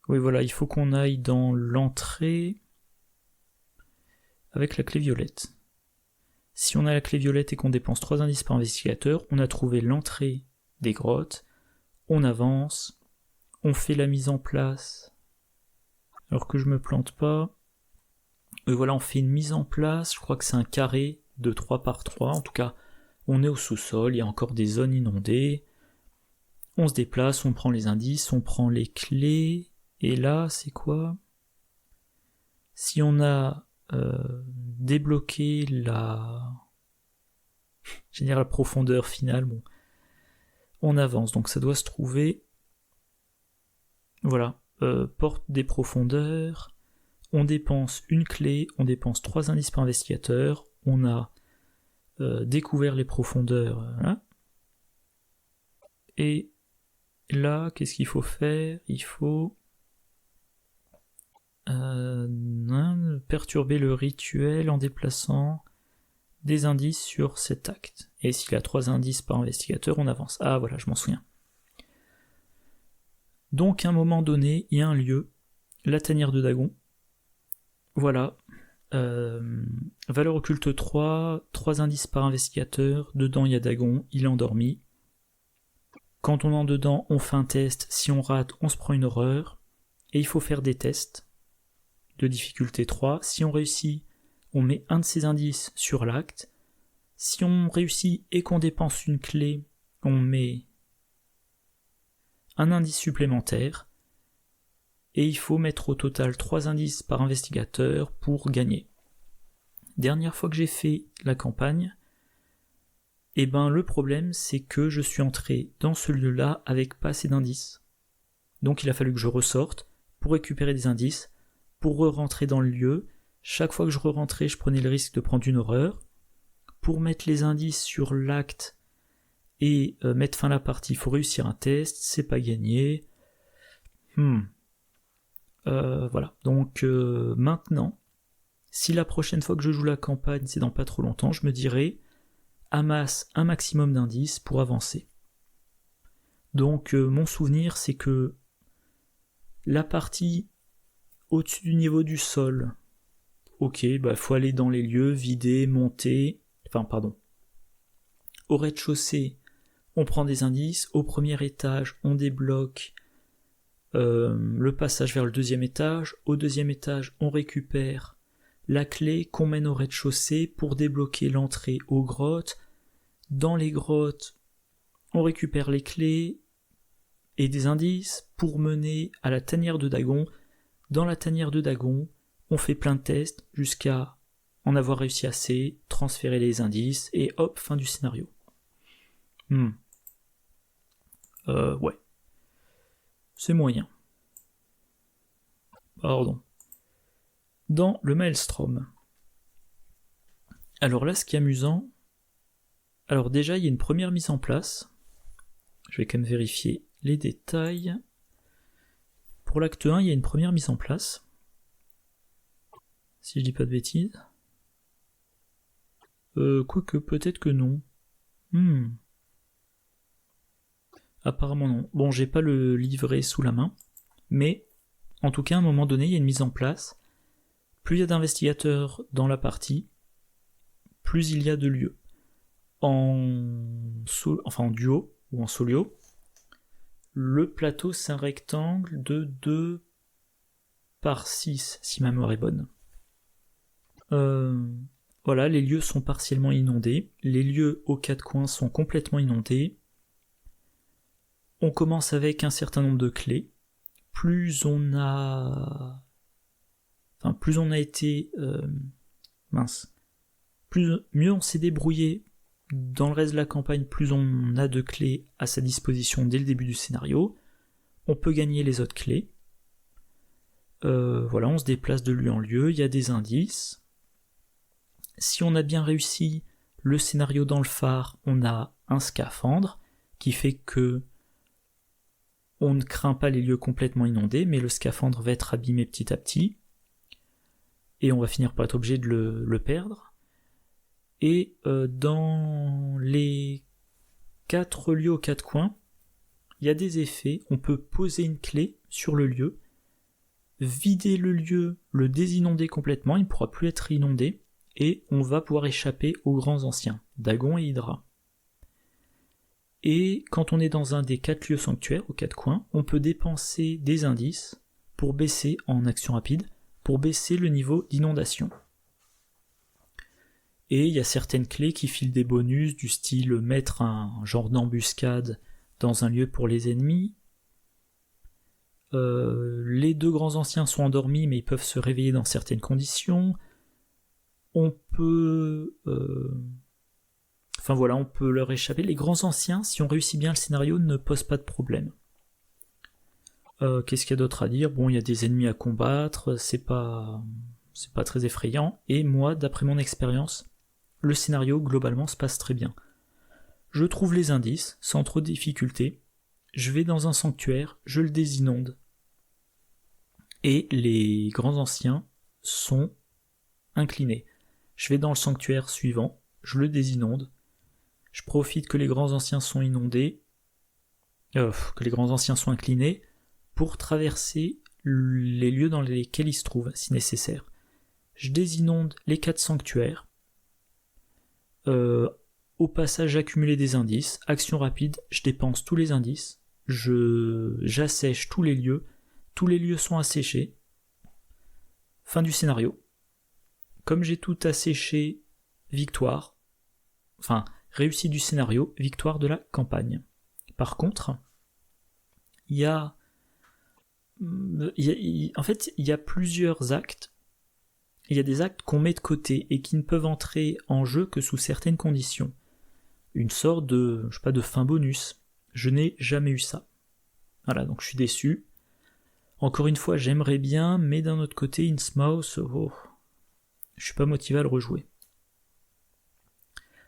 Oui, voilà, il faut qu'on aille dans l'entrée avec la clé violette. Si on a la clé violette et qu'on dépense 3 indices par investigateur, on a trouvé l'entrée des grottes, on avance, on fait la mise en place, alors que je me plante pas. Et voilà, on fait une mise en place, je crois que c'est un carré de 3 par 3, en tout cas, on est au sous-sol, il y a encore des zones inondées, on se déplace, on prend les indices, on prend les clés, et là, c'est quoi? Si on a débloqué la profondeur finale, bon, on avance, donc ça doit se trouver, voilà, porte des profondeurs, on dépense une clé, on dépense 3 indices par investigateur, on a découvert les profondeurs, voilà. Et là, qu'est-ce qu'il faut faire? Il faut perturber le rituel en déplaçant des indices sur cet acte. Et s'il y a 3 indices par investigateur, on avance. Ah voilà, je m'en souviens. Donc à un moment donné, il y a un lieu, la tanière de Dagon. Voilà. Valeur occulte 3, 3 indices par investigateur, dedans il y a Dagon, il est endormi. Quand on est dedans, on fait un test, si on rate, on se prend une horreur. Et il faut faire des tests de difficulté 3. Si on réussit, on met un de ces indices sur l'acte. Si on réussit et qu'on dépense une clé, on met un indice supplémentaire. Et il faut mettre au total 3 indices par investigateur pour gagner. Dernière fois que j'ai fait la campagne, et le problème c'est que je suis entré dans ce lieu-là avec pas assez d'indices. Donc il a fallu que je ressorte pour récupérer des indices, pour re-rentrer dans le lieu. Chaque fois que je re-rentrais, je prenais le risque de prendre une horreur. Pour mettre les indices sur l'acte et mettre fin à la partie, il faut réussir un test, c'est pas gagné. Voilà, donc maintenant, si la prochaine fois que je joue la campagne, c'est dans pas trop longtemps, je me dirais, amasse un maximum d'indices pour avancer. Donc mon souvenir, c'est que la partie au-dessus du niveau du sol, ok, faut aller dans les lieux, vider, monter, au rez-de-chaussée, on prend des indices, au premier étage, on débloque le passage vers le 2e étage, au 2e étage, on récupère la clé qu'on mène au rez-de-chaussée pour débloquer l'entrée aux grottes. Dans les grottes, on récupère les clés et des indices pour mener à la tanière de Dagon. Dans la tanière de Dagon, on fait plein de tests jusqu'à en avoir réussi assez, transférer les indices, et hop, fin du scénario. Ouais. C'est moyen. Pardon. Dans le Maelstrom. Alors là, ce qui est amusant, alors déjà, il y a une première mise en place. Je vais quand même vérifier les détails. Pour l'acte 1, il y a une première mise en place. Si je dis pas de bêtises. Quoique, peut-être que non. Apparemment non. Bon, j'ai pas le livret sous la main, mais en tout cas, à un moment donné, il y a une mise en place. Plus il y a d'investigateurs dans la partie, plus il y a de lieux. En duo ou en solio, le plateau c'est un rectangle de 2 par 6, si ma mémoire est bonne. Voilà, les lieux sont partiellement inondés, les lieux aux 4 coins sont complètement inondés. On commence avec un certain nombre de clés. Mieux on s'est débrouillé dans le reste de la campagne, plus on a de clés à sa disposition dès le début du scénario. On peut gagner les autres clés. Voilà, on se déplace de lieu en lieu, il y a des indices. Si on a bien réussi le scénario dans le phare, on a un scaphandre qui fait que on ne craint pas les lieux complètement inondés, mais le scaphandre va être abîmé petit à petit, et on va finir par être obligé de le perdre. Et dans les 4 lieux aux 4 coins, il y a des effets, on peut poser une clé sur le lieu, vider le lieu, le désinonder complètement, il ne pourra plus être inondé, et on va pouvoir échapper aux grands anciens, Dagon et Hydra. Et quand on est dans un des 4 lieux sanctuaires, aux 4 coins, on peut dépenser des indices pour baisser, en action rapide, pour baisser le niveau d'inondation. Et il y a certaines clés qui filent des bonus, du style mettre un genre d'embuscade dans un lieu pour les ennemis. Les 2 grands anciens sont endormis, mais ils peuvent se réveiller dans certaines conditions. On peut... Enfin voilà, on peut leur échapper. Les grands anciens, si on réussit bien le scénario, ne posent pas de problème. Qu'est-ce qu'il y a d'autre à dire ? Bon, il y a des ennemis à combattre, c'est pas très effrayant, et moi, d'après mon expérience, le scénario, globalement, se passe très bien. Je trouve les indices, sans trop de difficulté, je vais dans un sanctuaire, je le désinonde, et les grands anciens sont inclinés. Je vais dans le sanctuaire suivant, je le désinonde, je profite que les grands anciens sont inondés, que les grands anciens sont inclinés, pour traverser les lieux dans lesquels ils se trouvent, si nécessaire. Je désinonde les 4 sanctuaires, au passage j'accumule des indices, action rapide, je dépense tous les indices, j'assèche tous les lieux sont asséchés, fin du scénario. Comme j'ai tout asséché, victoire, enfin, réussite du scénario, victoire de la campagne. Par contre, il y a plusieurs actes. Il y a des actes qu'on met de côté et qui ne peuvent entrer en jeu que sous certaines conditions. Une sorte de, de fin bonus. Je n'ai jamais eu ça. Voilà, donc je suis déçu. Encore une fois, j'aimerais bien, mais d'un autre côté, Innsmouth, je suis pas motivé à le rejouer.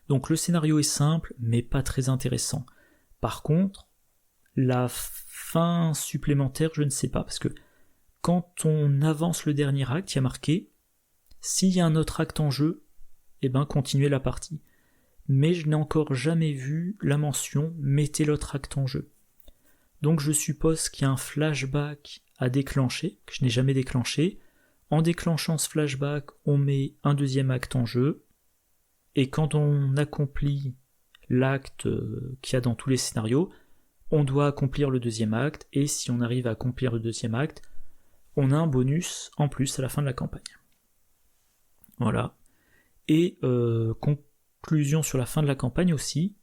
Donc le scénario est simple, mais pas très intéressant. Par contre, la fin supplémentaire, je ne sais pas, parce que quand on avance le dernier acte, il y a marqué s'il y a un autre acte en jeu, continuez la partie. Mais je n'ai encore jamais vu la mention mettez l'autre acte en jeu. Donc je suppose qu'il y a un flashback à déclencher, que je n'ai jamais déclenché. En déclenchant ce flashback, on met un deuxième acte en jeu. Et quand on accomplit l'acte qu'il y a dans tous les scénarios, on doit accomplir le deuxième acte, et si on arrive à accomplir le deuxième acte, on a un bonus en plus à la fin de la campagne. Voilà. Et conclusion sur la fin de la campagne aussi.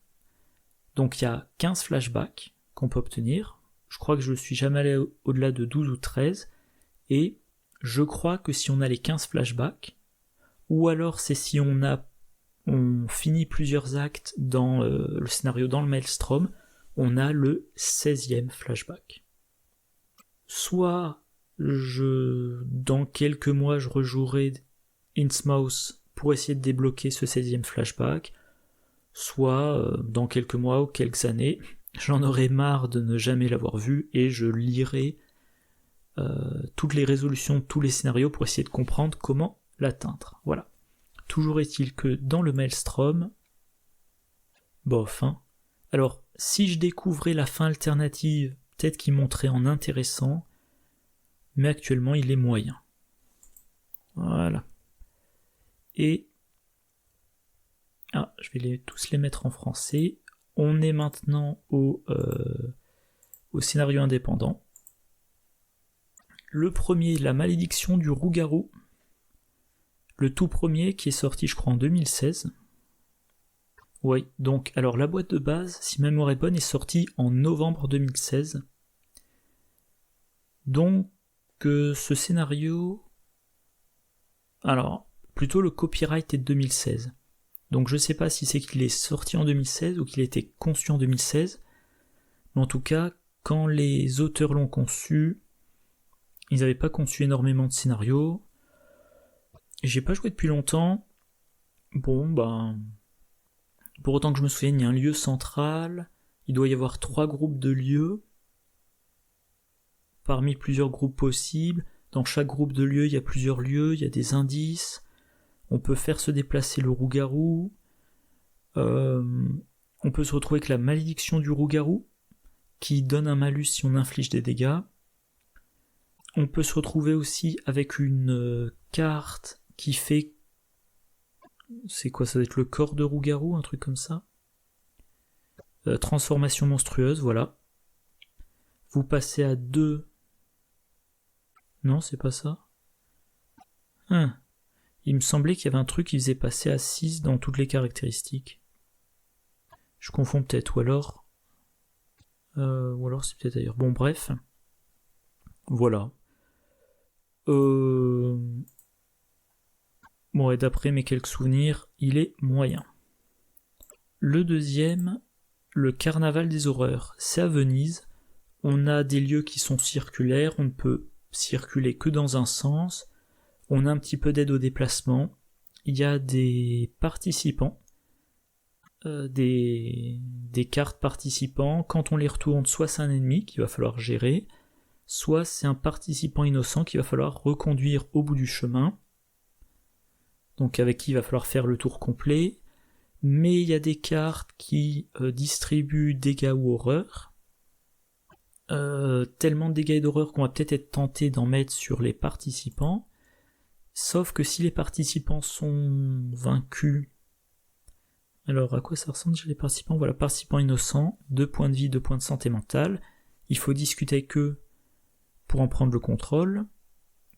Donc il y a 15 flashbacks qu'on peut obtenir. Je crois que je ne suis jamais allé au-delà de 12 ou 13. Et je crois que si on a les 15 flashbacks, ou alors c'est si on finit plusieurs actes dans le scénario dans le Maelstrom, on a le 16e flashback. Soit dans quelques mois je rejouerai Innsmouth pour essayer de débloquer ce 16e flashback, soit dans quelques mois ou quelques années, j'en aurai marre de ne jamais l'avoir vu et je lirai toutes les résolutions de tous les scénarios pour essayer de comprendre comment l'atteindre. Voilà. Toujours est-il que dans le Maelstrom, bof, hein. Alors, si je découvrais la fin alternative, peut-être qu'il monterait en intéressant, mais actuellement il est moyen. Voilà. Et je vais tous les mettre en français. On est maintenant au scénario indépendant. Le premier, la malédiction du rougarou. Le tout premier qui est sorti, je crois, en 2016. Oui, donc, alors la boîte de base, si ma mémoire est bonne, est sortie en novembre 2016. Donc, ce scénario... Alors, plutôt le copyright est de 2016. Donc je sais pas si c'est qu'il est sorti en 2016 ou qu'il était conçu en 2016. Mais en tout cas, quand les auteurs l'ont conçu, Ils n'avaient pas conçu énormément de scénarios. J'ai pas joué depuis longtemps. Bon, pour autant que je me souvienne, il y a un lieu central. Il doit y avoir 3 groupes de lieux. Parmi plusieurs groupes possibles. Dans chaque groupe de lieux, il y a plusieurs lieux, il y a des indices. On peut faire se déplacer le rougarou. On peut se retrouver avec la malédiction du rougarou, qui donne un malus si on inflige des dégâts. On peut se retrouver aussi avec une carte qui fait... C'est quoi, ça doit être le corps de rougarou, un truc comme ça. Transformation monstrueuse, voilà. Vous passez à 2. Non, c'est pas ça. Il me semblait qu'il y avait un truc qui faisait passer à 6 dans toutes les caractéristiques. Je confonds peut-être, ou alors c'est peut-être ailleurs. Bon, bref. Voilà. Bon, et d'après mes quelques souvenirs, il est moyen. Le deuxième, le Carnaval des horreurs. C'est à Venise. On a des lieux qui sont circulaires, on ne peut circuler que dans un sens. On a un petit peu d'aide au déplacement. Il y a des participants, des cartes participants. Quand on les retourne, soit c'est un ennemi qu'il va falloir gérer, soit c'est un participant innocent qu'il va falloir reconduire au bout du chemin. Donc avec qui il va falloir faire le tour complet. Mais il y a des cartes qui distribuent dégâts ou horreurs. Tellement de dégâts et d'horreurs qu'on va peut-être être tenté d'en mettre sur les participants. Sauf que si les participants sont vaincus... Alors à quoi ça ressemble chez les participants ? Voilà, participants innocents, 2 points de vie, 2 points de santé mentale. Il faut discuter avec eux pour en prendre le contrôle.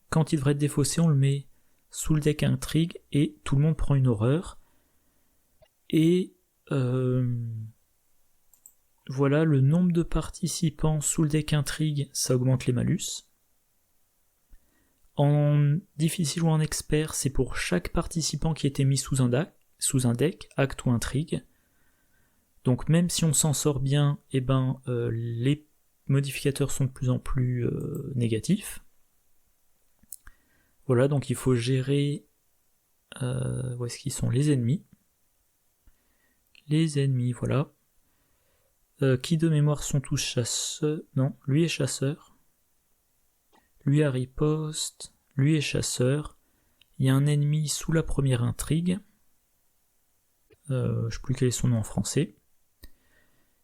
Quand il devrait être défaussé, on le met sous le deck intrigue et tout le monde prend une horreur. Et voilà, le nombre de participants sous le deck intrigue, ça augmente les malus. En difficile ou en expert, c'est pour chaque participant qui était mis sous un deck, acte ou intrigue. Donc même si on s'en sort bien, les modificateurs sont de plus en plus négatifs. Voilà, donc il faut gérer... où est-ce qu'ils sont ? Les ennemis. Les ennemis, voilà. Qui de mémoire sont tous chasseurs ? Non, lui est chasseur. Lui a riposte. Lui est chasseur. Il y a un ennemi sous la première intrigue. Je sais plus quel est son nom en français.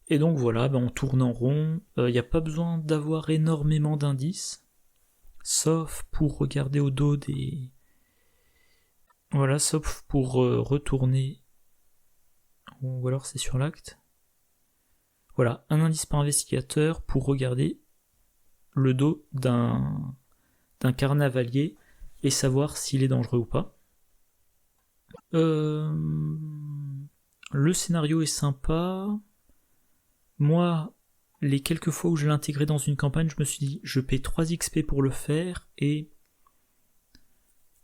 Et donc voilà, on tourne en rond. Il n'y a pas besoin d'avoir énormément d'indices. Sauf pour regarder au dos des... Voilà, sauf pour retourner... Ou alors c'est sur l'acte. Voilà, un indice par investigateur pour regarder le dos d'un carnavalier et savoir s'il est dangereux ou pas. Le scénario est sympa. Moi, les quelques fois où je l'ai intégré dans une campagne, je me suis dit, je paie 3 XP pour le faire, et...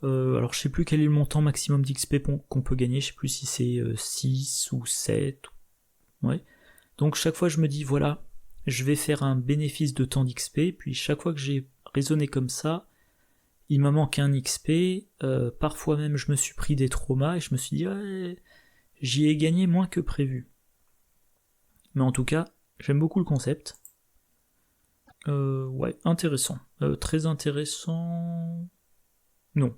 alors je sais plus quel est le montant maximum d'XP qu'on peut gagner, je sais plus si c'est 6 ou 7. Ouais. Donc chaque fois je me dis, voilà, je vais faire un bénéfice de temps d'XP, puis chaque fois que j'ai raisonné comme ça, il m'a manqué un XP, parfois même je me suis pris des traumas, et je me suis dit, ouais, j'y ai gagné moins que prévu. Mais en tout cas, j'aime beaucoup le concept. Ouais, intéressant. Très intéressant... Non,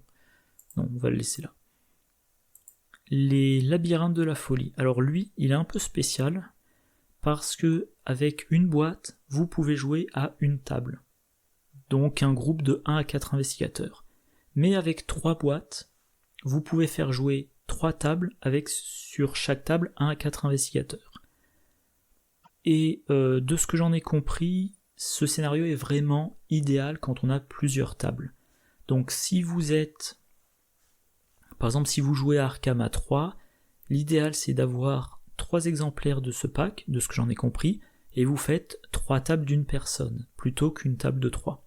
on va le laisser là. Les labyrinthes de la folie. Alors lui, il est un peu spécial, parce que avec une boîte, vous pouvez jouer à une table. Donc un groupe de 1 à 4 investigateurs. Mais avec 3 boîtes, vous pouvez faire jouer 3 tables avec sur chaque table 1 à 4 investigateurs. Et de ce que j'en ai compris, ce scénario est vraiment idéal quand on a plusieurs tables. Donc si vous êtes... Par exemple, si vous jouez à Arkham à 3, l'idéal c'est d'avoir 3 exemplaires de ce pack, de ce que j'en ai compris, et vous faites 3 tables d'une personne, plutôt qu'une table de 3.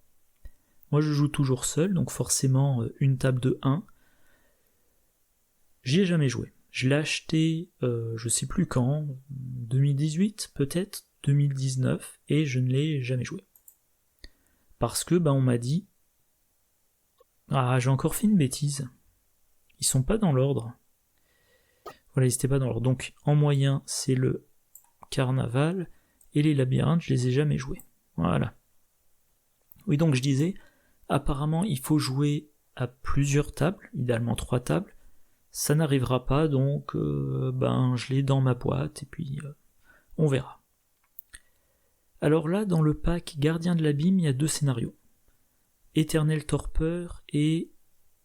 Moi je joue toujours seul, donc forcément une table de 1. J'y ai jamais joué. Je l'ai acheté, je sais plus quand, 2018 peut-être, 2019, et je ne l'ai jamais joué. Parce que on m'a dit, Ah, j'ai encore fait une bêtise. Ils sont pas dans l'ordre. Voilà, ils étaient pas dans l'ordre. Donc, en moyen, c'est le carnaval. Et les labyrinthes, je les ai jamais joués. Voilà. Oui, donc je disais, apparemment, il faut jouer à plusieurs tables, idéalement 3 tables. Ça n'arrivera pas, donc je l'ai dans ma boîte, et puis on verra. Alors là, dans le pack Gardien de l'Abîme, il y a 2 scénarios. Éternel Torpeur et...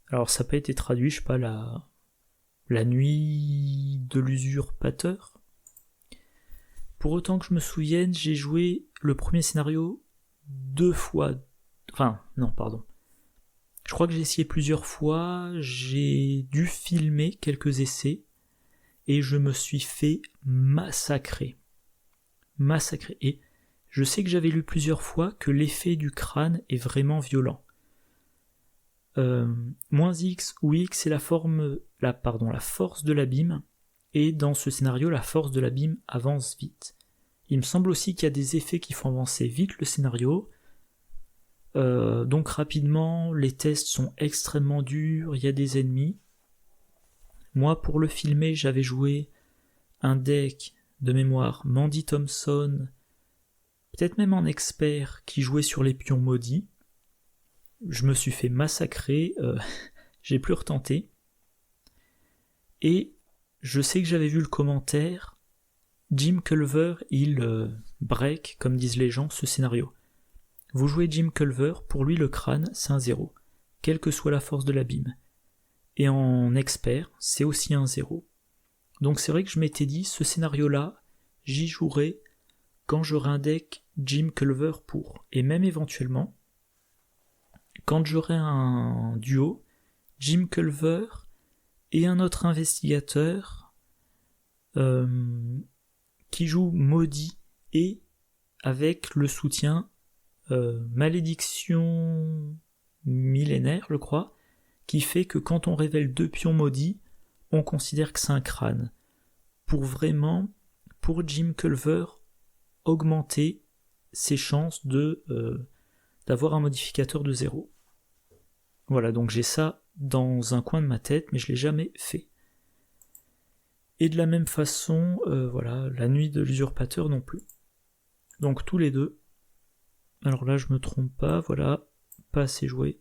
Alors ça n'a pas été traduit, je sais pas, la nuit de l'usurpateur. Pour autant que je me souvienne, j'ai joué le premier scénario 2 fois. Enfin, non, pardon. Je crois que j'ai essayé plusieurs fois, j'ai dû filmer quelques essais, et je me suis fait massacrer. Et je sais que j'avais lu plusieurs fois que l'effet du crâne est vraiment violent. Moins X ou X c'est la force de l'abîme, et dans ce scénario, la force de l'abîme avance vite. Il me semble aussi qu'il y a des effets qui font avancer vite le scénario. Donc rapidement, les tests sont extrêmement durs, il y a des ennemis. Moi, pour le filmer, j'avais joué un deck de mémoire Mandy Thompson, peut-être même en expert, qui jouait sur les pions maudits. Je me suis fait massacrer, j'ai plus retenté. Et je sais que j'avais vu le commentaire, Jim Culver, il break, comme disent les gens, ce scénario. Vous jouez Jim Culver, pour lui le crâne, c'est un 0, quelle que soit la force de l'abîme. Et en expert, c'est aussi un 0. Donc c'est vrai que je m'étais dit, ce scénario-là, j'y jouerai quand j'aurai un deck Jim Culver pour. Et même éventuellement, quand j'aurai un duo, Jim Culver et un autre investigateur qui joue maudit et avec le soutien malédiction millénaire, je crois, qui fait que quand on révèle 2 pions maudits, on considère que c'est un crâne. Pour Jim Culver, augmenter ses chances d'avoir un modificateur de 0. Voilà, donc j'ai ça dans un coin de ma tête, mais je l'ai jamais fait. Et de la même façon, la nuit de l'usurpateur non plus. Donc tous les deux. Alors là, je me trompe pas, voilà, pas assez joué.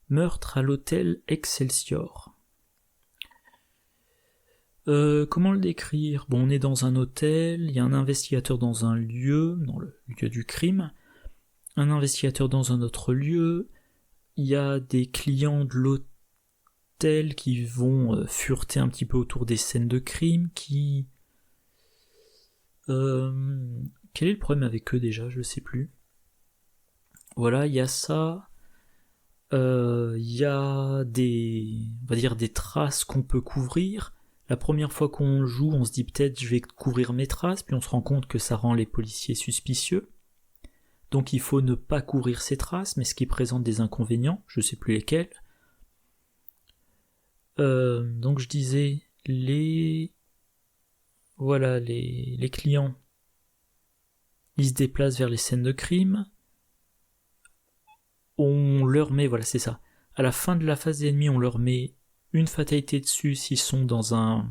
Meurtre à l'hôtel Excelsior. Comment le décrire ? Bon, on est dans un hôtel, il y a un investigateur dans un lieu, dans le lieu du crime, un investigateur dans un autre lieu, il y a des clients de l'hôtel qui vont fureter un petit peu autour des scènes de crime, qui... Quel est le problème avec eux déjà ? Je sais plus. Voilà, il y a ça. Il y a des traces qu'on peut couvrir. La première fois qu'on joue, on se dit peut-être je vais couvrir mes traces, puis on se rend compte que ça rend les policiers suspicieux. Donc il faut ne pas couvrir ces traces, mais ce qui présente des inconvénients, je sais plus lesquels. Donc je disais, les clients, ils se déplacent vers les scènes de crime. On leur met, voilà, c'est ça. À la fin de la phase d'ennemi, on leur met une fatalité dessus s'ils sont dans un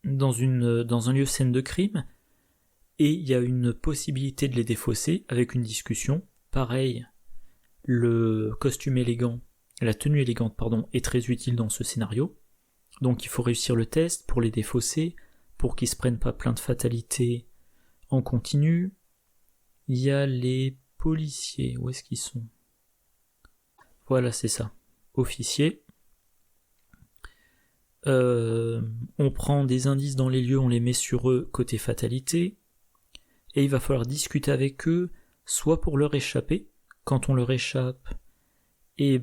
lieu scène de crime, et il y a une possibilité de les défausser avec une discussion. Pareil, le costume élégant, la tenue élégante, est très utile dans ce scénario. Donc il faut réussir le test pour les défausser, pour qu'ils se prennent pas plein de fatalités en continu. Il y a les policiers, où est-ce qu'ils sont ? Voilà, c'est ça. Officiers. On prend des indices dans les lieux, on les met sur eux côté fatalité, et il va falloir discuter avec eux, soit pour leur échapper. Quand on leur échappe, ils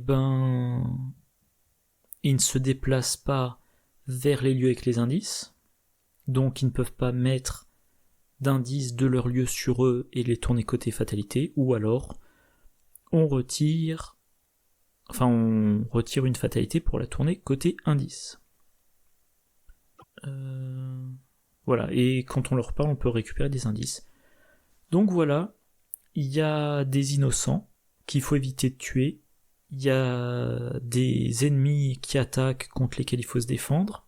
ne se déplacent pas vers les lieux avec les indices, donc ils ne peuvent pas mettre d'indices de leur lieu sur eux et les tourner côté fatalité, ou alors on retire une fatalité pour la tourner côté indice. Voilà, et quand on leur parle, on peut récupérer des indices. Donc voilà, il y a des innocents qu'il faut éviter de tuer, il y a des ennemis qui attaquent contre lesquels il faut se défendre.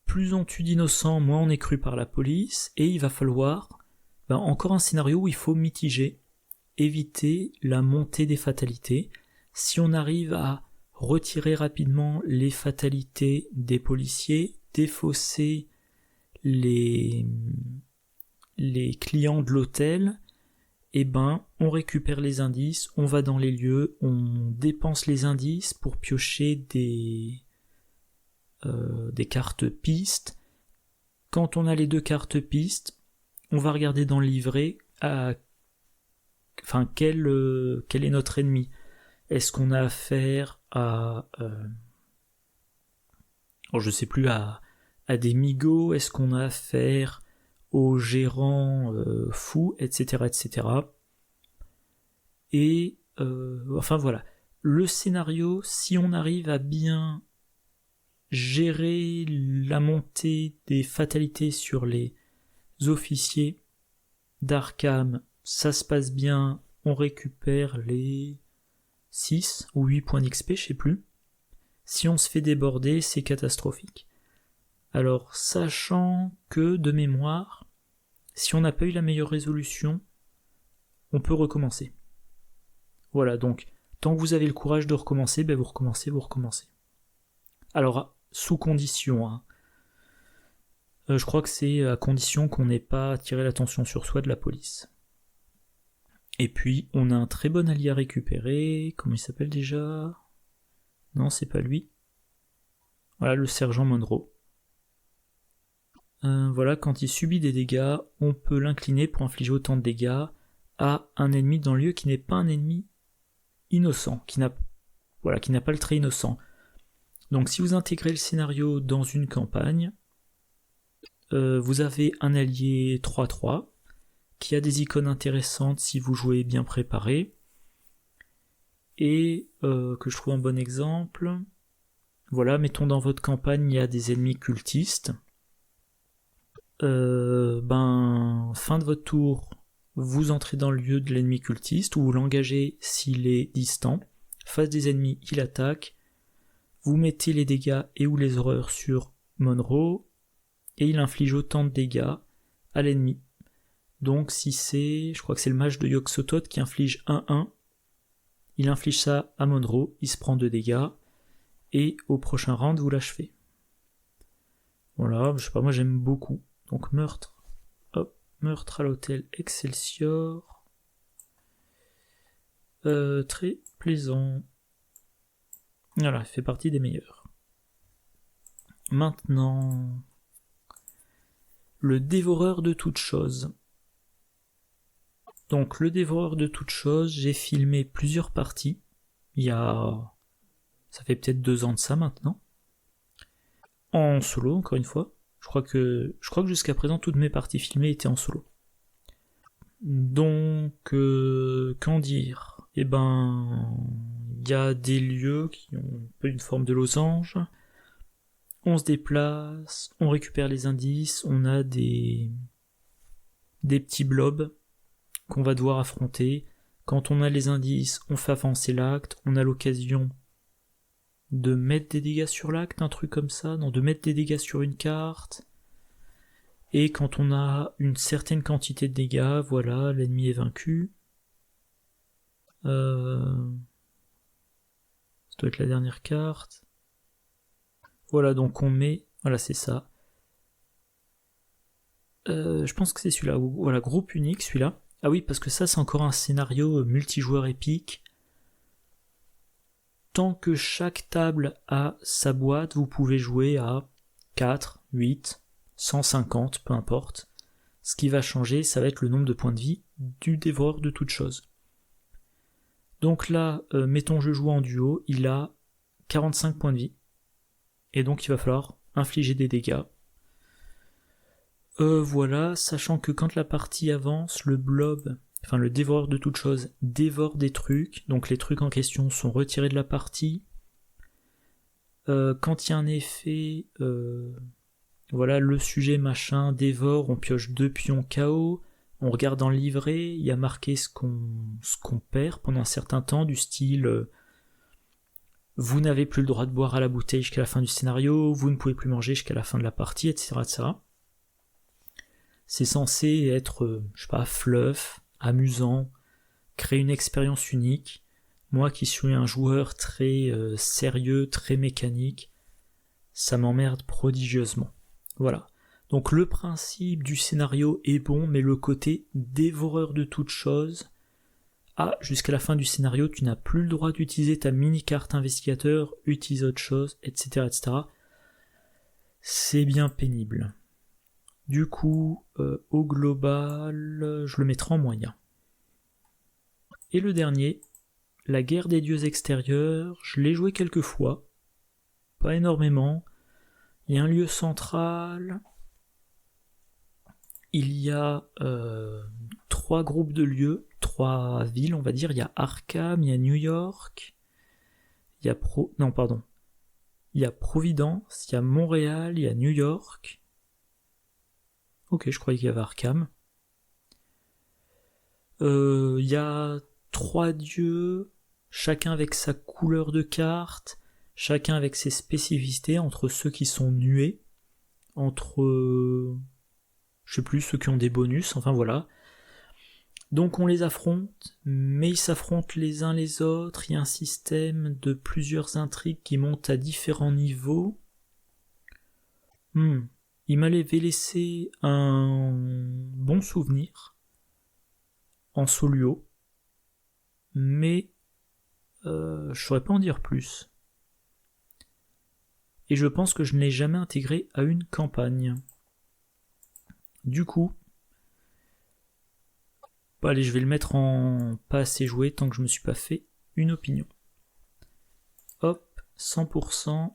Plus on tue d'innocents, moins on est cru par la police, et il va falloir encore un scénario où il faut mitiger, éviter la montée des fatalités. Si on arrive à retirer rapidement les fatalités des policiers, défausser les clients de l'hôtel, on récupère les indices, on va dans les lieux, on dépense les indices pour piocher des cartes pistes. Quand on a les 2 cartes pistes, on va regarder dans le livret quel est notre ennemi. Est-ce qu'on a affaire à je sais plus, à des migots? Est-ce qu'on a affaire aux gérants fous, etc., etc. Et voilà. Le scénario, si on arrive à bien gérer la montée des fatalités sur les officiers d'Arkham, ça se passe bien, on récupère les 6 ou 8 points d'XP, je sais plus. Si on se fait déborder, c'est catastrophique. Alors, sachant que, de mémoire, si on n'a pas eu la meilleure résolution, on peut recommencer. Voilà, donc, tant que vous avez le courage de recommencer, vous recommencez. Alors, sous condition, hein. Je crois que c'est à condition qu'on n'ait pas attiré l'attention sur soi de la police. Et puis, on a un très bon allié à récupérer. Comment il s'appelle déjà ? Non, c'est pas lui. Voilà, le sergent Monroe. Voilà, quand il subit des dégâts, on peut l'incliner pour infliger autant de dégâts à un ennemi dans le lieu qui n'est pas un ennemi innocent, qui n'a pas le trait innocent. Donc si vous intégrez le scénario dans une campagne, vous avez un allié 3-3, qui a des icônes intéressantes si vous jouez bien préparé, et que je trouve un bon exemple. Voilà, mettons dans votre campagne, il y a des ennemis cultistes. Fin de votre tour, vous entrez dans le lieu de l'ennemi cultiste, ou vous l'engagez s'il est distant. Face des ennemis, il attaque. Vous mettez les dégâts et ou les horreurs sur Monroe, et il inflige autant de dégâts à l'ennemi. Donc si je crois que c'est le mage de Yog-Sothoth qui inflige 1-1, il inflige ça à Monroe, il se prend 2 dégâts, et au prochain round, vous l'achevez. Voilà, je sais pas, moi j'aime beaucoup. Donc meurtre à l'hôtel Excelsior. Très plaisant. Voilà, il fait partie des meilleurs. Maintenant, le dévoreur de toutes choses. Donc le dévoreur de toutes choses, j'ai filmé plusieurs parties. Ça fait peut-être 2 ans de ça maintenant. En solo, encore une fois. Je crois que jusqu'à présent, toutes mes parties filmées étaient en solo. Donc, qu'en dire ? Il y a des lieux qui ont un peu une forme de losange. On se déplace, on récupère les indices, on a des petits blobs qu'on va devoir affronter. Quand on a les indices, on fait avancer l'acte, on a l'occasion de mettre des dégâts sur l'acte, un truc comme ça, de mettre des dégâts sur une carte. Et quand on a une certaine quantité de dégâts, voilà, l'ennemi est vaincu. Ça doit être la dernière carte. Voilà, donc on met... Voilà, c'est ça. Je pense que c'est celui-là. Voilà, groupe unique, celui-là. Ah oui, parce que ça, c'est encore un scénario multijoueur épique. Tant que chaque table a sa boîte, vous pouvez jouer à 4, 8, 150, peu importe. Ce qui va changer, ça va être le nombre de points de vie du dévoreur de toutes choses. Donc là, mettons je joue en duo, il a 45 points de vie. Et donc il va falloir infliger des dégâts. Voilà, sachant que quand la partie avance, le dévoreur de toutes choses, dévore des trucs, donc les trucs en question sont retirés de la partie. Quand il y a un effet, voilà, le sujet machin dévore, on pioche 2 pions KO. On regarde dans le livret, il y a marqué ce qu'on perd pendant un certain temps, du style vous n'avez plus le droit de boire à la bouteille jusqu'à la fin du scénario, vous ne pouvez plus manger jusqu'à la fin de la partie, etc. etc. C'est censé être, fluff, amusant, créer une expérience unique. Moi qui suis un joueur très sérieux, très mécanique, ça m'emmerde prodigieusement. Voilà. Donc le principe du scénario est bon, mais le côté dévoreur de toutes choses, jusqu'à la fin du scénario, tu n'as plus le droit d'utiliser ta mini-carte investigateur, utilise autre chose, etc. etc. C'est bien pénible. Du coup, au global, je le mettrai en moyen. Et le dernier, La guerre des dieux extérieurs, je l'ai joué quelques fois, pas énormément. Il y a un lieu central, il y a 3 groupes de lieux, 3 villes, on va dire. Il y a Arkham, il y a New York, il y a il y a Providence, il y a Montréal, il y a New York. Ok, je croyais qu'il y avait Arkham. Il y a 3 dieux, chacun avec sa couleur de carte, chacun avec ses spécificités, entre ceux qui sont nués, entre je sais plus, ceux qui ont des bonus, enfin voilà. Donc on les affronte, mais ils s'affrontent les uns les autres, il y a un système de plusieurs intrigues qui montent à différents niveaux. Il m'avait laissé un bon souvenir en solo, mais je saurais pas en dire plus. Et je pense que je ne l'ai jamais intégré à une campagne. Du coup, allez, je vais le mettre en pas assez joué tant que je me suis pas fait une opinion. Hop, 100%,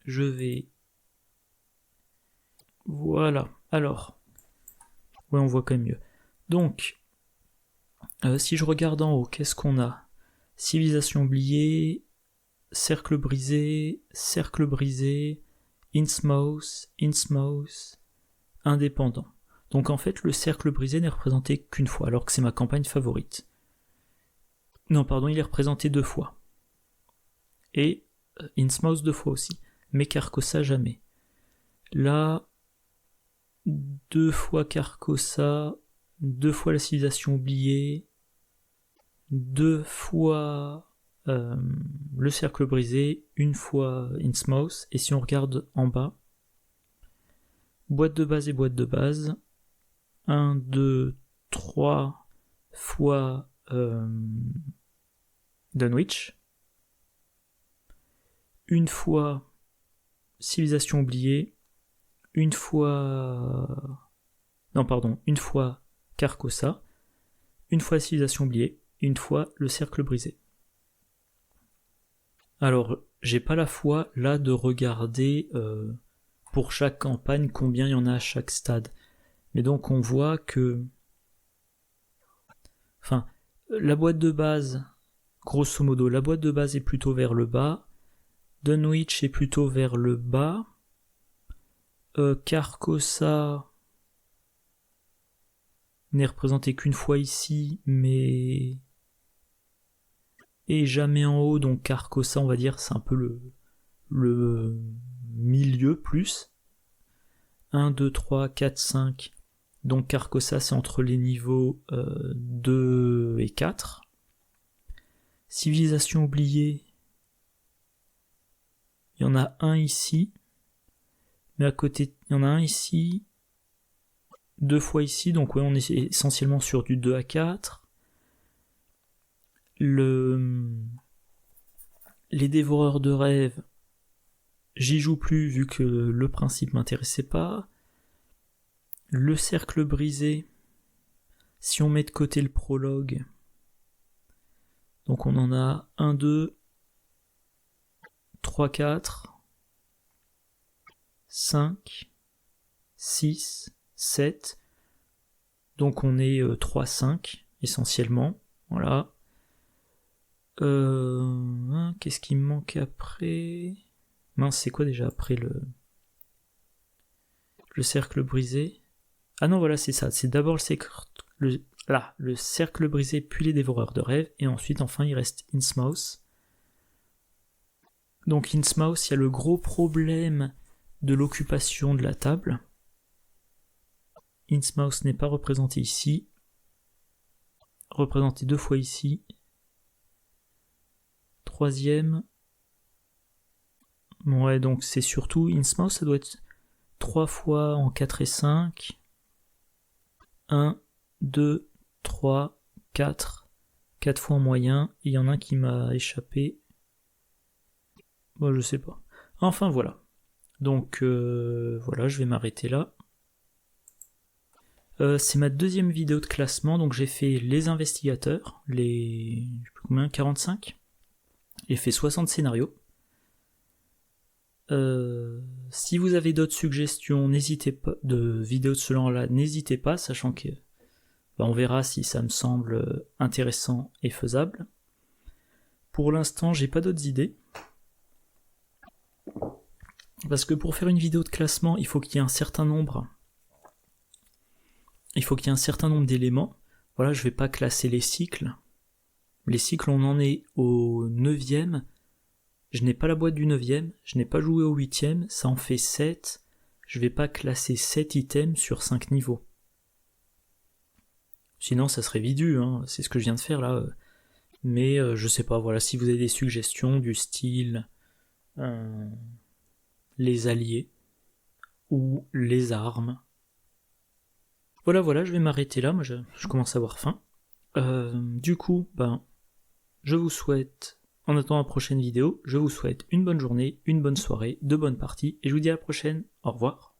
je vais... Voilà, alors... Ouais, on voit quand même mieux. Donc, si je regarde en haut, qu'est-ce qu'on a ? Civilisation oubliée, cercle brisé, Innsmouth, indépendant. Donc en fait, le cercle brisé n'est représenté qu'une fois, alors que c'est ma campagne favorite. Non, pardon, il est représenté 2 fois. Et Innsmouth 2 fois aussi. Mais Carcosa jamais. Là, 2 fois Carcosa, 2 fois la civilisation oubliée, 2 fois le cercle brisé, 1 fois Innsmouth. Et si on regarde en bas, boîte de base et boîte de base, 1, 2, 3 fois Dunwich, 1 fois civilisation oubliée, 1 fois... Non, pardon, 1 fois Carcosa, 1 fois civilisation oubliée, 1 fois le cercle brisé. Alors, j'ai pas la foi là de regarder pour chaque campagne combien il y en a à chaque stade. Mais donc on voit que... Enfin, la boîte de base, grosso modo, la boîte de base est plutôt vers le bas, Dunwich est plutôt vers le bas, Carcosa n'est représenté qu'une fois ici, mais... et jamais en haut, donc Carcosa, on va dire, c'est un peu le milieu plus. 1, 2, 3, 4, 5. Donc Carcosa, c'est entre les niveaux 2 et 4. Civilisation oubliée, il y en a un ici, mais à côté, il y en a un ici, 2 fois ici, donc ouais, on est essentiellement sur du 2 à 4. Les dévoreurs de rêves, j'y joue plus vu que le principe m'intéressait pas. Le cercle brisé, si on met de côté le prologue, donc on en a 1, 2, 3, 4, 5, 6, 7, donc on est 3, 5 essentiellement, voilà. Qu'est-ce qui me manque après ? Mince, c'est quoi déjà après le cercle brisé ? Ah non, voilà, c'est ça. C'est d'abord le cercle brisé, puis les dévoreurs de rêves, et ensuite, enfin, il reste Innsmouth. Donc Innsmouth, il y a le gros problème de l'occupation de la table. Innsmouth n'est pas représenté ici. Représenté 2 fois ici. Troisième. Ouais, donc c'est surtout Innsmouth, ça doit être 3 fois en 4 et 5. 1, 2, 3, 4. 4 fois en moyen. Et il y en a un qui m'a échappé. Bon, je sais pas. Enfin, voilà. Donc, voilà, je vais m'arrêter là. C'est ma deuxième vidéo de classement, donc j'ai fait les investigateurs, je sais plus combien, 45. J'ai fait 60 scénarios. Si vous avez d'autres suggestions, n'hésitez pas, de vidéos de ce genre-là, n'hésitez pas, sachant que on verra si ça me semble intéressant et faisable. Pour l'instant, j'ai pas d'autres idées. Parce que pour faire une vidéo de classement, il faut qu'il y ait un certain nombre d'éléments. Voilà, je vais pas classer les cycles. Les cycles, on en est au 9e. Je n'ai pas la boîte du 9e, je n'ai pas joué au 8e, ça en fait 7. Je vais pas classer 7 items sur 5 niveaux. Sinon, ça serait vidu, hein, c'est ce que je viens de faire là. Mais je sais pas, voilà, si vous avez des suggestions du style les alliés ou les armes. Voilà, je vais m'arrêter là, moi je commence à avoir faim. Du coup, je vous souhaite, en attendant la prochaine vidéo, je vous souhaite une bonne journée, une bonne soirée, de bonnes parties, et je vous dis à la prochaine. Au revoir.